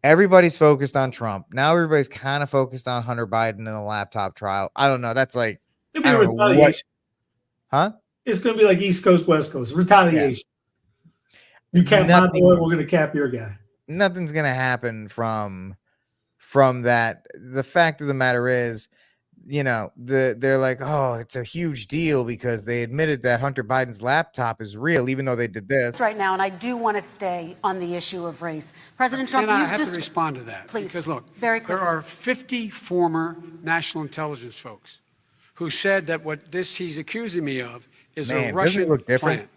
everybody's focused on Trump. Now everybody's kind of focused on Hunter Biden and the laptop trial. I don't know. That's like, it'll be retaliation. Huh? It's going to be like East Coast, West Coast. Retaliation. Yeah. You cap my boy, we're going to cap your guy. Nothing's going to happen from that. The fact of the matter is, they're like, oh, it's a huge deal because they admitted that Hunter Biden's laptop is real, even though they did this right now. And I do want to stay on the issue of race. President Trump, I have to respond to that. Please, because look, very quickly. There are 50 former national intelligence folks who said that what he's accusing me of is a Russian plan.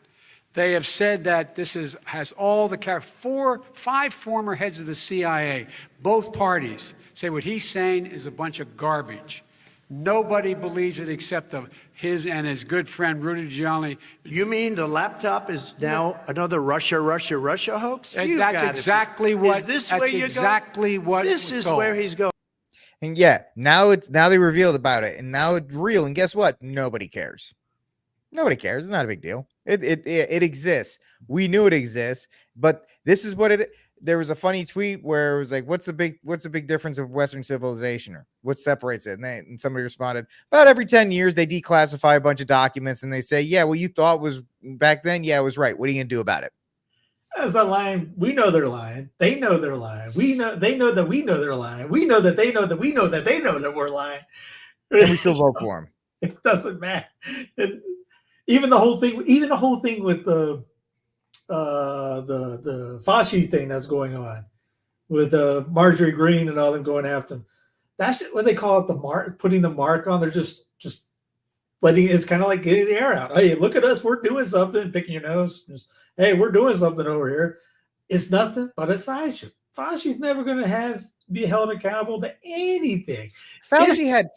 They have said that this has all the 5 former heads of the CIA, both parties say what he's saying is a bunch of garbage. Nobody believes it except his and his good friend Rudy Giuliani. You mean the laptop is now another Russia hoax? That's exactly what. Is this that's where you're exactly going? what. This is where he's going. And now they revealed about it, and now it's real. And guess what? Nobody cares. Nobody cares. It's not a big deal. It exists. We knew it exists, but this is what it. There was a funny tweet where it was like, what's the big difference of Western civilization, or what separates it? And somebody responded, about every 10 years, they declassify a bunch of documents and they say, yeah, what you thought was back then. Yeah, it was right. What are you going to do about it? As a lying, we know they're lying. They know they're lying. They know that we know they're lying. We know that they know that we know that they know that we're lying. And we still vote for them. It doesn't matter. Even the whole thing with the Fauci thing that's going on with Marjorie Greene and all them going after him. That's what they call it, the mark, putting the mark on. They're just letting, it's kind of like getting the air out. Hey, look at us, we're doing something, picking your nose. Just, hey, we're doing something over here. It's nothing but a sideshow. Fauci's never going to be held accountable to anything. Fauci had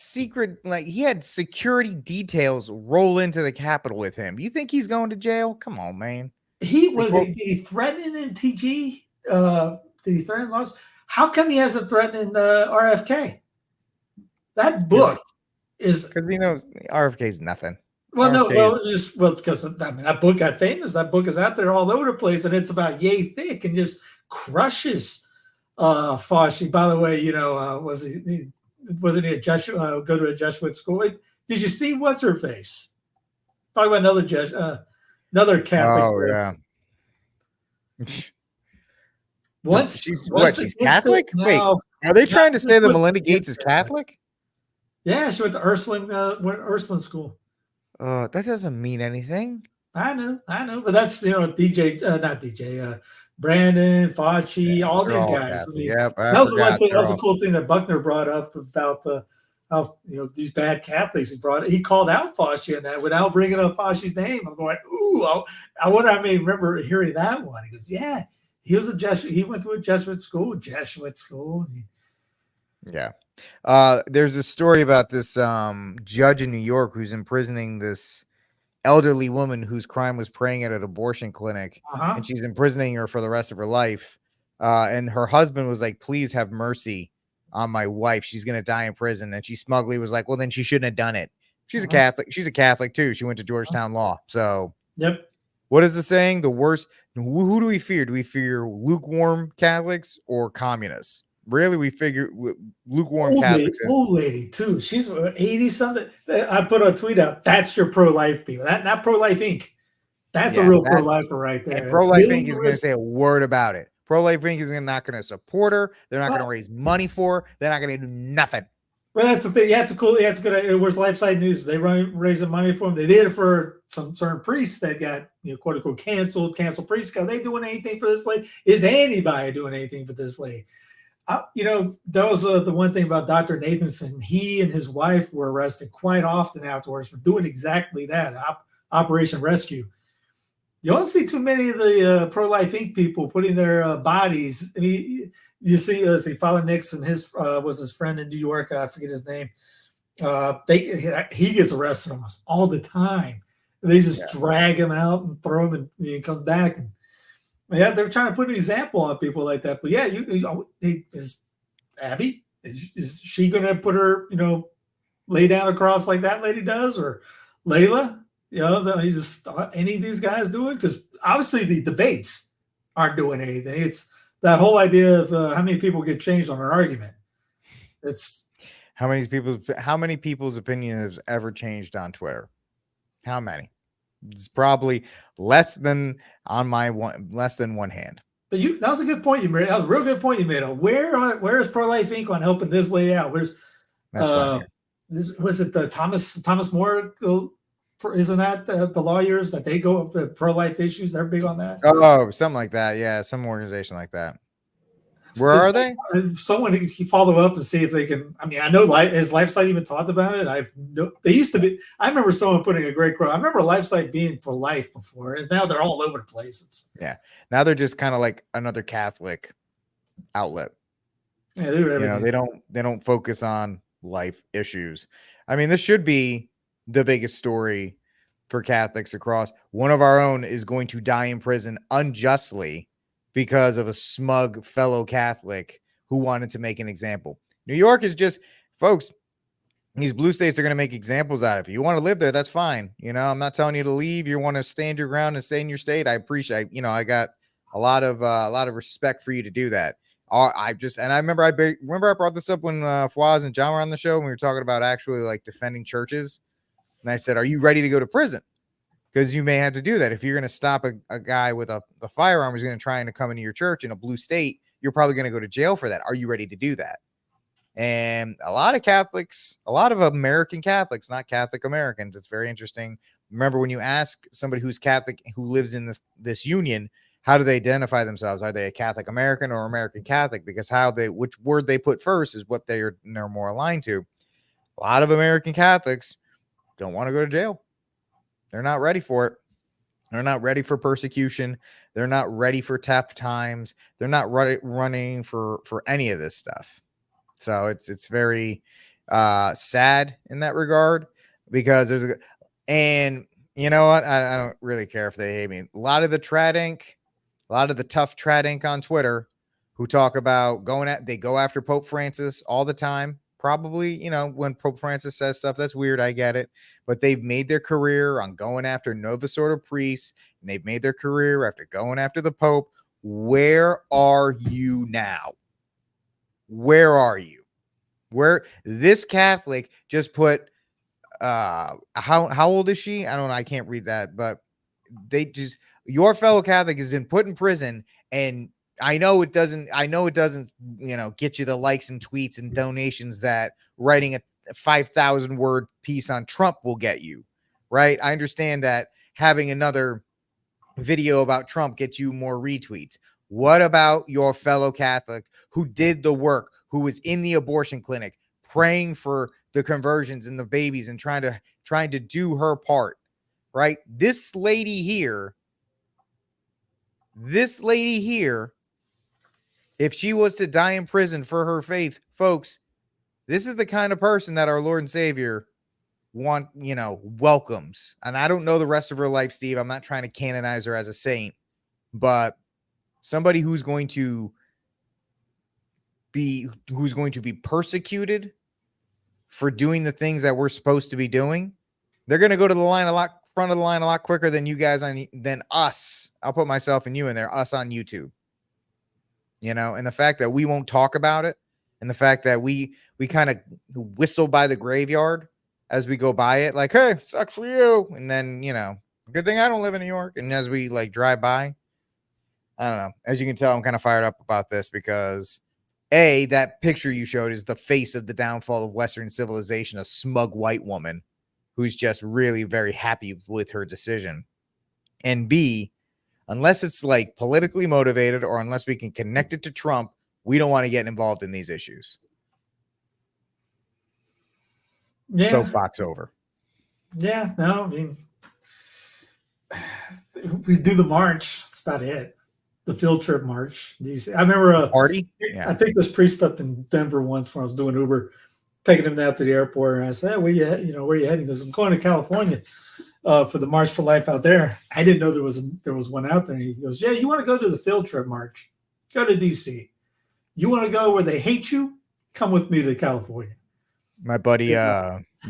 he had security details roll into the Capitol with him. You think he's going to jail? Come on, man. Did he threaten in TG? Did he threaten laws? How come he hasn't threatened RFK? That book is because RFK is nothing. Well, because that book got famous. That book is out there all over the place, and it's about yay thick and just crushes Fauci. By the way, wasn't he a Jesuit? Go to a Jesuit school? Did you see what's her face? Talk about another Catholic. Oh yeah. She's Catholic? Wait, are they trying to say that Melinda Gates is Catholic? Yeah, she went to Ursuline school. That doesn't mean anything. I know, but that's Brandon, Fauci, all these guys. I mean, that was one thing. That was a cool thing that Buckner brought up about how these bad Catholics. He called out Fauci in that without bringing up Fauci's name. I'm going, ooh, I wonder how many remember hearing that one. He goes, yeah, he was a Jesuit. He went to a Jesuit school. Yeah. There's a story about this judge in New York who's imprisoning this elderly woman whose crime was praying at an abortion clinic, and she's imprisoning her for the rest of her life. And her husband was like, please have mercy on my wife. She's going to die in prison. And she smugly was like, well, then she shouldn't have done it. She's a Catholic. She's a Catholic too. She went to Georgetown Law. So yep. What is the saying? The worst. Who do we fear? Do we fear lukewarm Catholics or communists? Really, we figure lukewarm Catholics. Old lady too. She's 80 something. I put a tweet out. That's your pro-life people. That not pro-life Inc. That's a real pro-lifer right there. And Pro-Life Inc. is going to say a word about it. Pro-Life Inc. is not going to support her. They're not going to raise money for her. They're not going to do nothing. Well, that's the thing. Yeah, it's a cool. Yeah, it's good. It was Lifeside News. They raising money for them. They did it for some certain priests that got, quote unquote, canceled priests. Are they doing anything for this lady? Is anybody doing anything for this lady? That was the one thing about Dr. Nathanson. He and his wife were arrested quite often afterwards for doing exactly that. Operation Rescue. You don't see too many of the Pro-Life Inc. people putting their bodies. I mean, you see, Father Nixon, his was his friend in New York. I forget his name. He gets arrested almost all the time. They just drag him out and throw him, and he comes back. And they're trying to put an example on people like that. But is Abby? Is she going to put her, lay down a cross like that lady does, or Layla? You just any of these guys do it? Because obviously the debates aren't doing anything. It's that whole idea of how many people get changed on an argument. It's how many people's opinion has ever changed on Twitter? How many? It's probably less than one hand. But that was a good point you made. That was a real good point you made. Where is Pro-Life Inc. on helping this lady out? Where's was it the Thomas More? Isn't that the lawyers that they go up pro-life issues? They're big on that. Oh, something like that. Yeah, some organization like that. Where are they? Someone can follow up and see if they can. I mean, I know his LifeSite even talked about it. They used to be. I remember someone putting a great quote. I remember LifeSite being for life before, and now they're all over the place. Now they're just kind of like another Catholic outlet. Yeah, they don't focus on life issues. I mean, this should be the biggest story for Catholics across. One of our own is going to die in prison unjustly because of a smug fellow Catholic who wanted to make an example. New York is just, folks, these blue states are going to make examples out of you. You want to live there, that's fine. I'm not telling you to leave. You want to stand your ground and stay in your state. I appreciate, I got a lot of respect for you to do that. I remember I brought this up when Fawaz and John were on the show, when we were talking about actually like defending churches. And I said, are you ready to go to prison? Because you may have to do that. If you're going to stop a guy with a firearm who's going to try and come into your church in a blue state, you're probably going to go to jail for that. Are you ready to do that? And a lot of Catholics, a lot of American Catholics, not Catholic Americans, it's very interesting. Remember, when you ask somebody who's Catholic who lives in this union, how do they identify themselves? Are they a Catholic American or American Catholic? Because which word they put first is what they're more aligned to. A lot of American Catholics don't want to go to jail. They're not ready for it. They're not ready for persecution. They're not ready for tough times. They're not running for any of this stuff. So it's very sad in that regard, because and you know what? I don't really care if they hate me. A lot of the tough trad ink on Twitter who talk about they go after Pope Francis all the time. Probably, when Pope Francis says stuff, that's weird. I get it. But they've made their career on going after Novus Ordo priests, and they've made their career after going after the Pope. Where are you now? Where are you? Where this Catholic just put, how old is she? I don't know. I can't read that, but your fellow Catholic has been put in prison, and I know it doesn't, get you the likes and tweets and donations that writing a 5,000 word piece on Trump will get you, right? I understand that having another video about Trump gets you more retweets. What about your fellow Catholic who did the work, who was in the abortion clinic, praying for the conversions and the babies and trying to do her part, right? This lady here, if she was to die in prison for her faith, folks, this is the kind of person that our Lord and Savior welcomes. And I don't know the rest of her life, Steve. I'm not trying to canonize her as a saint, but somebody who's going to be persecuted for doing the things that we're supposed to be doing, they're going to go to the line a lot front of the line a lot quicker than you guys than us. I'll put myself and you in there, us on YouTube. You know, and the fact that we won't talk about it, and the fact that we kind of whistle by the graveyard as we go by it, like, hey, sucks for you. And then, you know, good thing I don't live in New York. And as we like drive by, I don't know. As you can tell, I'm kind of fired up about this because that picture you showed is the face of the downfall of Western civilization, a smug white woman who's just really very happy with her decision. And B, unless it's like politically motivated or unless we can connect it to Trump, we don't want to get involved in these issues. Yeah. Soapbox over. Yeah, no, I mean, we do the march. That's about it. The field trip march. I remember a party. Yeah. I picked this priest up in Denver once when I was doing Uber, taking him down to the airport, and I said, hey, where you heading? He goes, I'm going to California for the March for Life out there. I didn't know there was one out there. And he goes, yeah, you want to go to the field trip march? Go to DC. You want to go where they hate you? Come with me to California. My buddy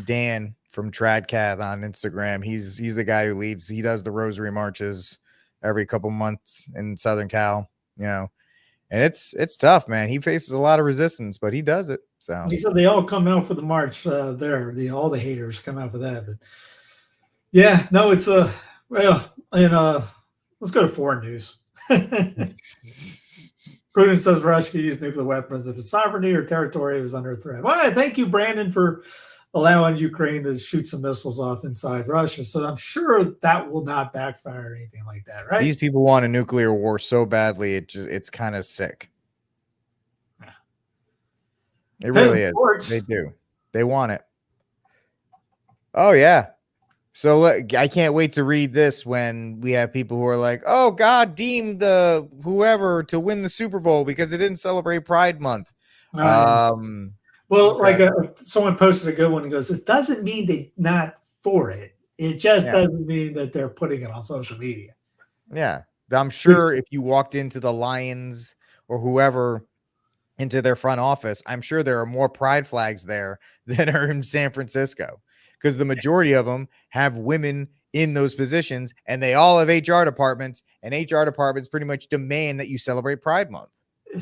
Dan from Tradcath on Instagram, he's the guy who he does the rosary marches every couple months in Southern Cal, you know, and it's tough, man. He faces a lot of resistance, but he does it. So he said they all come out for the march there. All the haters come out for that. But yeah, no, it's let's go to foreign news. Putin says Russia could use nuclear weapons if its sovereignty or territory was under threat. Well, thank you, Brandon, for allowing Ukraine to shoot some missiles off inside Russia. So I'm sure that will not backfire or anything like that, right? These people want a nuclear war so badly, it's kind of sick. It really is. They do. They want it. Oh, yeah. So I can't wait to read this when we have people who are like, oh, God deemed the whoever to win the Super Bowl because it didn't celebrate Pride Month. Well, okay. Someone posted a good one and goes, it doesn't mean they're not for it. It just doesn't mean that they're putting it on social media. Yeah. I'm sure if you walked into the Lions or whoever into their front office, I'm sure there are more pride flags there than are in San Francisco because the majority of them have women in those positions and they all have HR departments, and HR departments pretty much demand that you celebrate Pride Month. I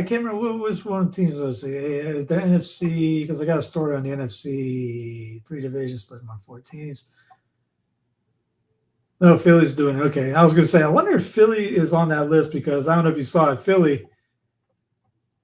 can't remember what was one of the teams. Is the NFC, because I got a story on the NFC, 3 divisions split among 4 teams. No, Philly's doing okay. I was going to say, I wonder if Philly is on that list because I don't know if you saw it. Philly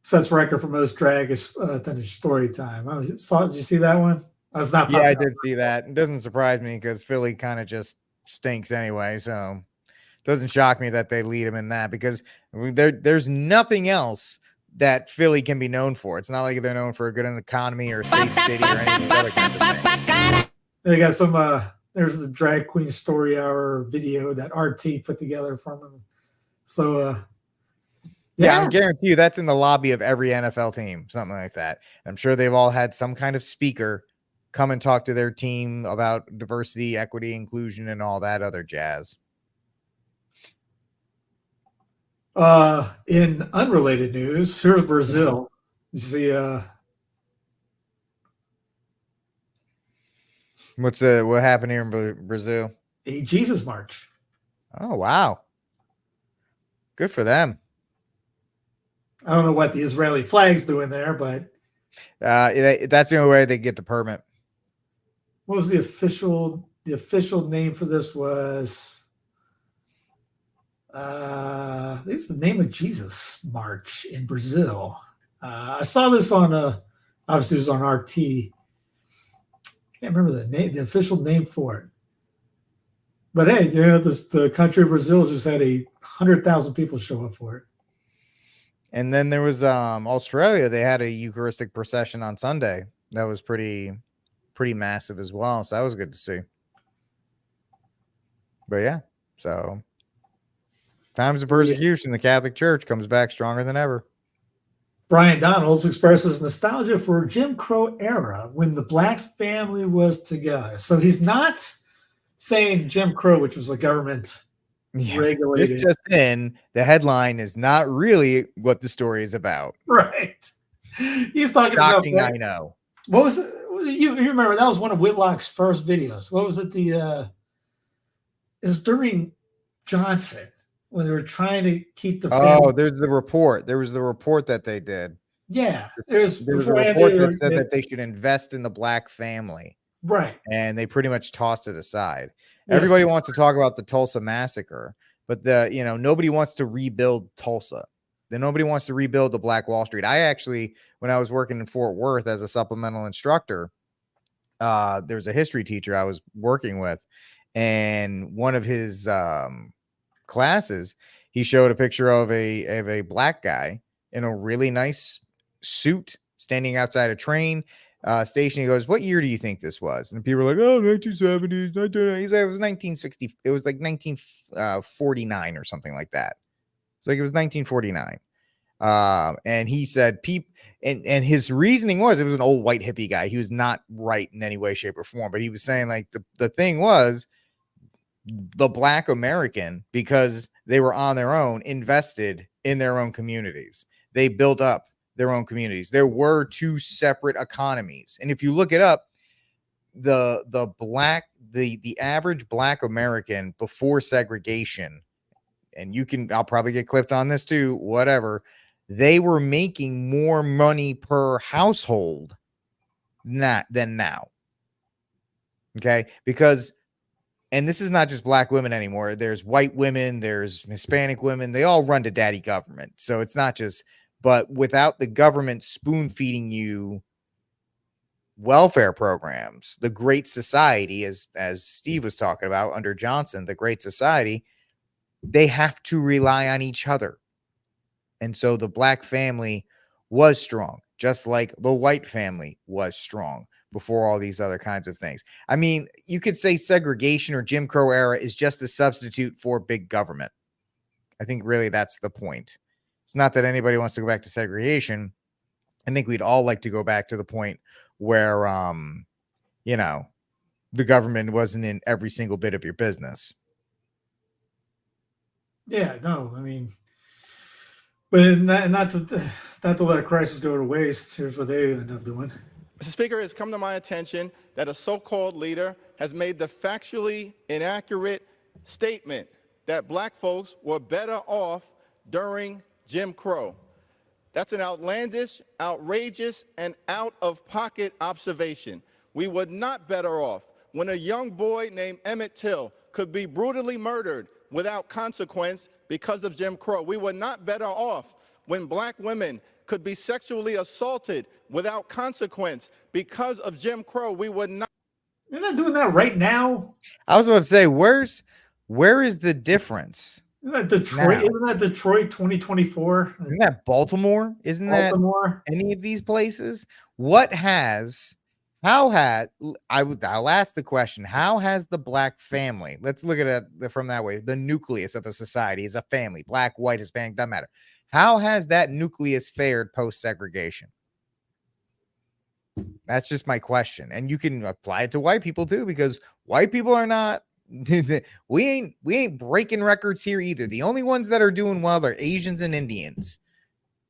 sets record for most drag attendance story time. Did you see that one? I was not. Yeah, I did see that. It doesn't surprise me because Philly kind of just stinks anyway. So it doesn't shock me that they lead them in that because there's nothing else that Philly can be known for. It's not like they're known for a good economy or safe city or any of these other kinds of things. They got some. There's the drag queen story hour video that RT put together from them. So, yeah, I guarantee you that's in the lobby of every NFL team, something like that. I'm sure they've all had some kind of speaker come and talk to their team about diversity, equity, inclusion, and all that other jazz. In unrelated news, here's Brazil. You see, what happened here in Brazil? A Jesus March. Oh, wow. Good for them. I don't know what the Israeli flag's doing there, but that's the only way they get the permit. What was the official name for this was this is the Name of Jesus March in Brazil. I saw this on obviously it was on RT. Can't remember the name, the official name for it. But hey, the country of Brazil just had 100,000 people show up for it. And then there was Australia. They had a Eucharistic procession on Sunday. That was pretty massive as well. So that was good to see. But yeah, so times of persecution, the Catholic Church comes back stronger than ever. Brian Donalds expresses nostalgia for Jim Crow era when the black family was together. So he's not saying Jim Crow, which was a government regulated. This just in, the headline is not really what the story is about. Right. He's talking Shocking, about. I know. What was it? You remember that was one of Whitlock's first videos. What was it? The it was during Johnson when they were trying to keep the family. Oh, there's the report. There was the report that they did. Yeah, there was a report that said that they should invest in the black family. Right. And they pretty much tossed it aside. Yes. Everybody wants to talk about the Tulsa massacre, but nobody wants to rebuild Tulsa. Then nobody wants to rebuild the Black Wall Street. I actually, when I was working in Fort Worth as a supplemental instructor, there was a history teacher I was working with, and one of his classes, he showed a picture of a black guy in a really nice suit standing outside a train station. He goes, "What year do you think this was?" And people were like, "Oh, 1970s." He said it was 1960. It was like 1949 or something like that. It's like it was 1949. And he said, and his reasoning was, it was an old white hippie guy. He was not right in any way, shape, or form. But he was saying, like, the thing was, the black American, because they were on their own, invested in their own communities. They built up their own communities. There were two separate economies. And if you look it up, the average black American before segregation, and I'll probably get clipped on this too, whatever, they were making more money per household than now. Okay, because, and this is not just black women anymore. There's white women, there's Hispanic women. They all run to daddy government. So it's not just, but without the government spoon feeding you welfare programs, the Great Society, as Steve was talking about under Johnson, the Great Society, they have to rely on each other. And so the black family was strong, just like the white family was strong before all these other kinds of things. I mean, you could say segregation or Jim Crow era is just a substitute for big government. I think really that's the point. It's not that anybody wants to go back to segregation. I think we'd all like to go back to the point where, the government wasn't in every single bit of your business. Yeah, no, I mean, but not to let a crisis go to waste. Here's what they end up doing. Mr. Speaker, it has come to my attention that a so-called leader has made the factually inaccurate statement that black folks were better off during Jim Crow. That's an outlandish, outrageous, and out-of-pocket observation. We were not better off when a young boy named Emmett Till could be brutally murdered without consequence because of Jim Crow. We were not better off when black women could be sexually assaulted without consequence because of Jim Crow. We were not. They're not doing that right now. I was about to say, where is the difference? Isn't that Detroit? Now? Isn't that Detroit 2024? Isn't that Baltimore? Isn't Baltimore? That any of these places? I'll ask the question, how has the black family, let's look at it from that way, the nucleus of a society is a family, black, white, Hispanic, doesn't matter. How has that nucleus fared post-segregation? That's just my question. And you can apply it to white people too, because white people are not, we ain't breaking records here either. The only ones that are doing well are Asians and Indians.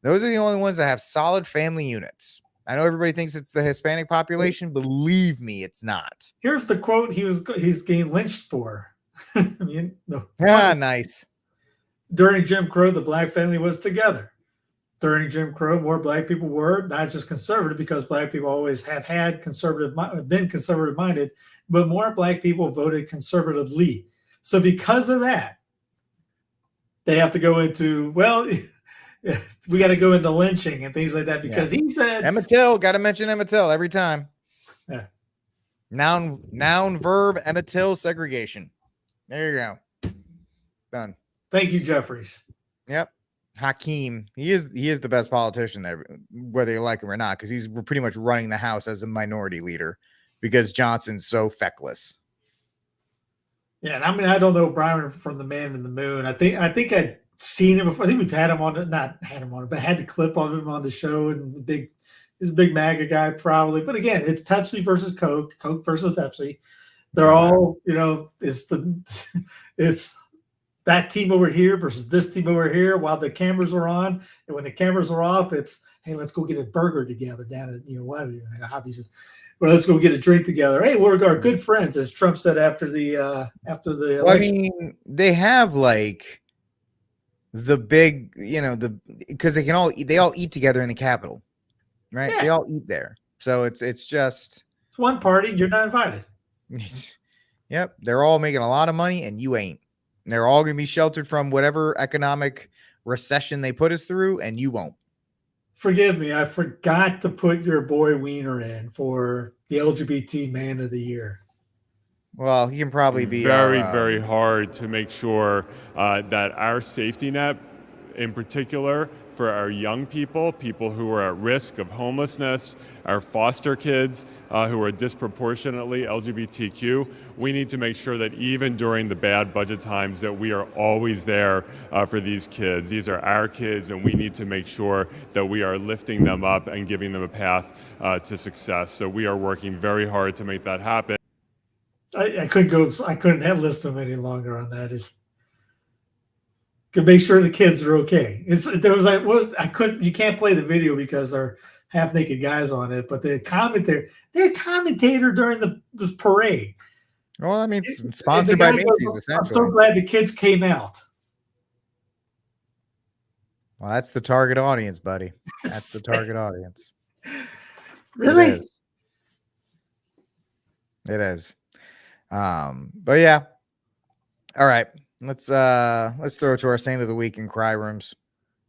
Those are the only ones that have solid family units. I know everybody thinks it's the Hispanic population. Believe me, it's not. Here's the quote he's getting lynched for. I mean, nice. During Jim Crow, the black family was together. During Jim Crow, more black people were not just conservative, because black people always have been conservative minded, but more black people voted conservatively. So because of that, they have to go into, we got to go into lynching and things like that, because he said Emmett Till, got to mention Emmett Till every time. Yeah. Noun, verb, Emmett Till, segregation. There you go. Done. Thank you, Jeffries. Yep. Hakeem. He is the best politician there, whether you like him or not, because he's pretty much running the House as a minority leader because Johnson's so feckless. Yeah, and I mean, I don't know Brian from the Man in the Moon. I think I'd seen him before. I think we've had him on, not had him on, but had the clip of him on the show, and he's a big MAGA guy probably. But again, it's Pepsi versus Coke, Coke versus Pepsi. They're all, it's that team over here versus this team over here while the cameras are on. And when the cameras are off, it's, hey, let's go get a burger together down at, obviously, or let's go get a drink together. Hey, we're our good friends, as Trump said after the election. Well, I mean, they have like the big, because they all eat together in the Capitol, right? Yeah. They all eat there. So it's just it's one party, you're not invited. Yep, they're all making a lot of money and you ain't. And they're all going to be sheltered from whatever economic recession they put us through, and you won't. Forgive me, I forgot to put your boy Wiener in for the LGBT Man of the Year. Well, he can probably be very hard to make sure that our safety net, in particular, for our young people who are at risk of homelessness, our foster kids who are disproportionately LGBTQ, we need to make sure that even during the bad budget times that we are always there for these kids. These are our kids, and we need to make sure that we are lifting them up and giving them a path to success. So we are working very hard to make that happen. I couldn't have list them any longer on that. To make sure the kids are okay. You can't play the video because they're half naked guys on it, but the commentator during the parade. Well, I mean, it's sponsored by Macy's, essentially. I'm so glad the kids came out. Well, that's the target audience, buddy. That's the target audience. Really? It is. But yeah. All right. Let's throw it to our saint of the week in cry rooms.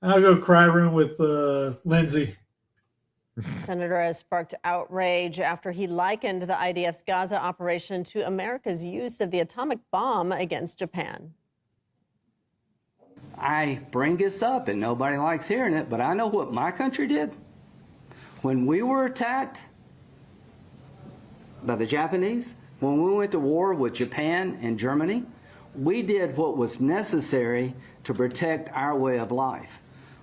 I'll go cry room with Lindsay. Senator has sparked outrage after he likened the IDF's Gaza operation to America's use of the atomic bomb against Japan. I bring this up and nobody likes hearing it, but I know what my country did. When we were attacked by the Japanese, when we went to war with Japan and Germany, we did what was necessary to protect our way of life.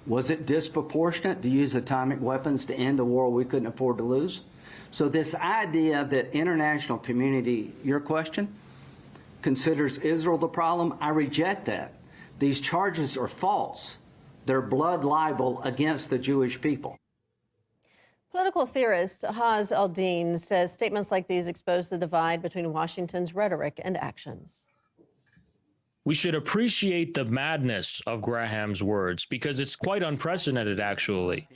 Was it disproportionate to use atomic weapons to end a war we couldn't afford to lose? So this idea that international community, your question, considers Israel the problem, I reject that. These charges are false. They're blood libel against the Jewish people. Political theorist Haz Al-Din says statements like these expose the divide between Washington's rhetoric and actions. We should appreciate the madness of Graham's words because it's quite unprecedented, actually.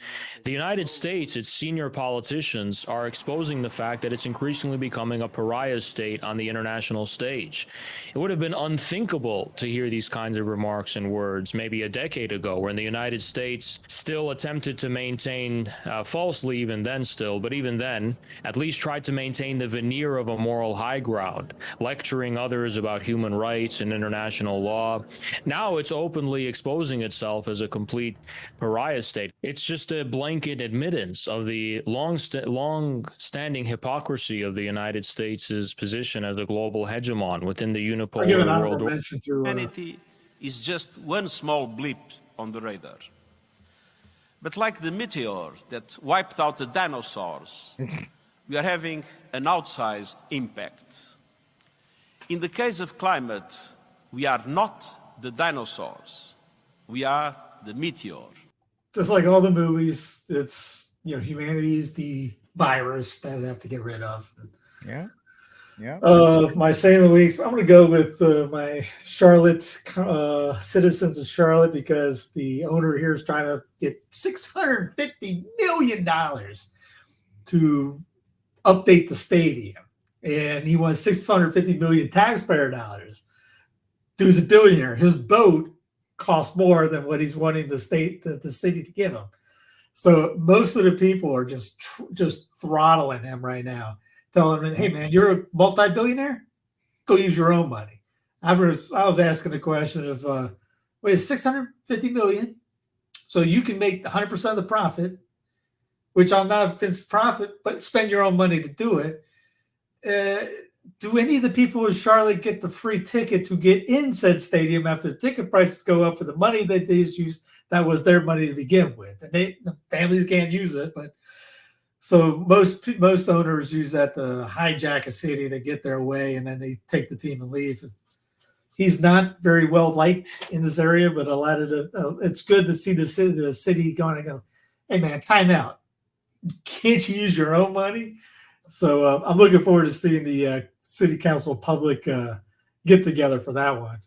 The United States, its senior politicians, are exposing the fact that it's increasingly becoming a pariah state on the international stage. It would have been unthinkable to hear these kinds of remarks and words maybe a decade ago, when the United States still attempted to maintain, falsely even then still, but even then, at least tried to maintain the veneer of a moral high ground, lecturing others about human rights and international law. Now it's openly exposing itself as a complete pariah state. It's just a blanket admittance of the long-standing hypocrisy of the United States' position as a global hegemon within the unipolar world order. Humanity is just one small blip on the radar. But like the meteor that wiped out the dinosaurs, we are having an outsized impact. In the case of climate, we are not the dinosaurs. We are the meteor. Just like all the movies, it's, humanity is the virus that I have to get rid of. Yeah. Yeah. My saint of the week, I'm going to go with my Charlotte citizens of Charlotte, because the owner here is trying to get $650 million to update the stadium. And he wants $650 million taxpayer dollars. Dude's a billionaire. His boat costs more than what he's wanting the city to give him. So most of the people are just throttling him right now, telling him, "Hey man, you're a multi-billionaire. Go use your own money." I was asking the question of, wait, $650 million, so you can make 100% of the profit, which I'm not against profit, but spend your own money to do it. Do any of the people in Charlotte get the free ticket to get in said stadium after the ticket prices go up for the money that they used? That was their money to begin with, and the families can't use it. But so most owners use that to hijack a city, they get their way, and then they take the team and leave. he's not very well liked in this area, but a lot of it's good to see the city going and go, hey man, time out. Can't you use your own money? So I'm looking forward to seeing the city council public get together for that one.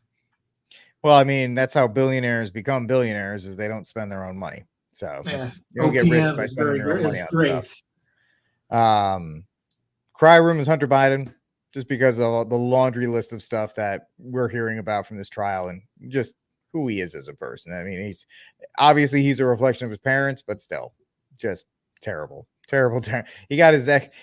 Well, I mean, that's how billionaires become billionaires, is they don't spend their own money. So Yeah. you don't get rich by spending your own money on stuff. Cry room is Hunter Biden, just because of the laundry list of stuff that we're hearing about from this trial and just who he is as a person. I mean, he's a reflection of his parents, but still just terrible. He got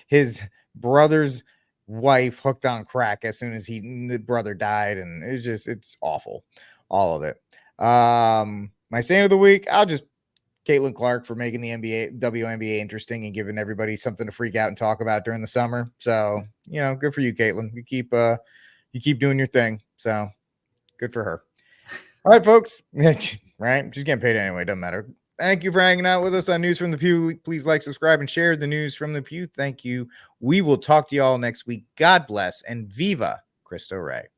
his brother's wife hooked on crack as soon as the brother died, and it's awful, all of it. My saint of the week, I'll just Caitlin Clark for making the WNBA interesting and giving everybody something to freak out and talk about during the summer. So, good for you, Caitlin. You keep doing your thing. So good for her. All right, folks. Right? She's getting paid anyway. Doesn't matter. Thank you for hanging out with us on News from the Pew. Please like, subscribe, and share the News from the Pew. Thank you. We will talk to you all next week. God bless, and Viva Cristo Rey.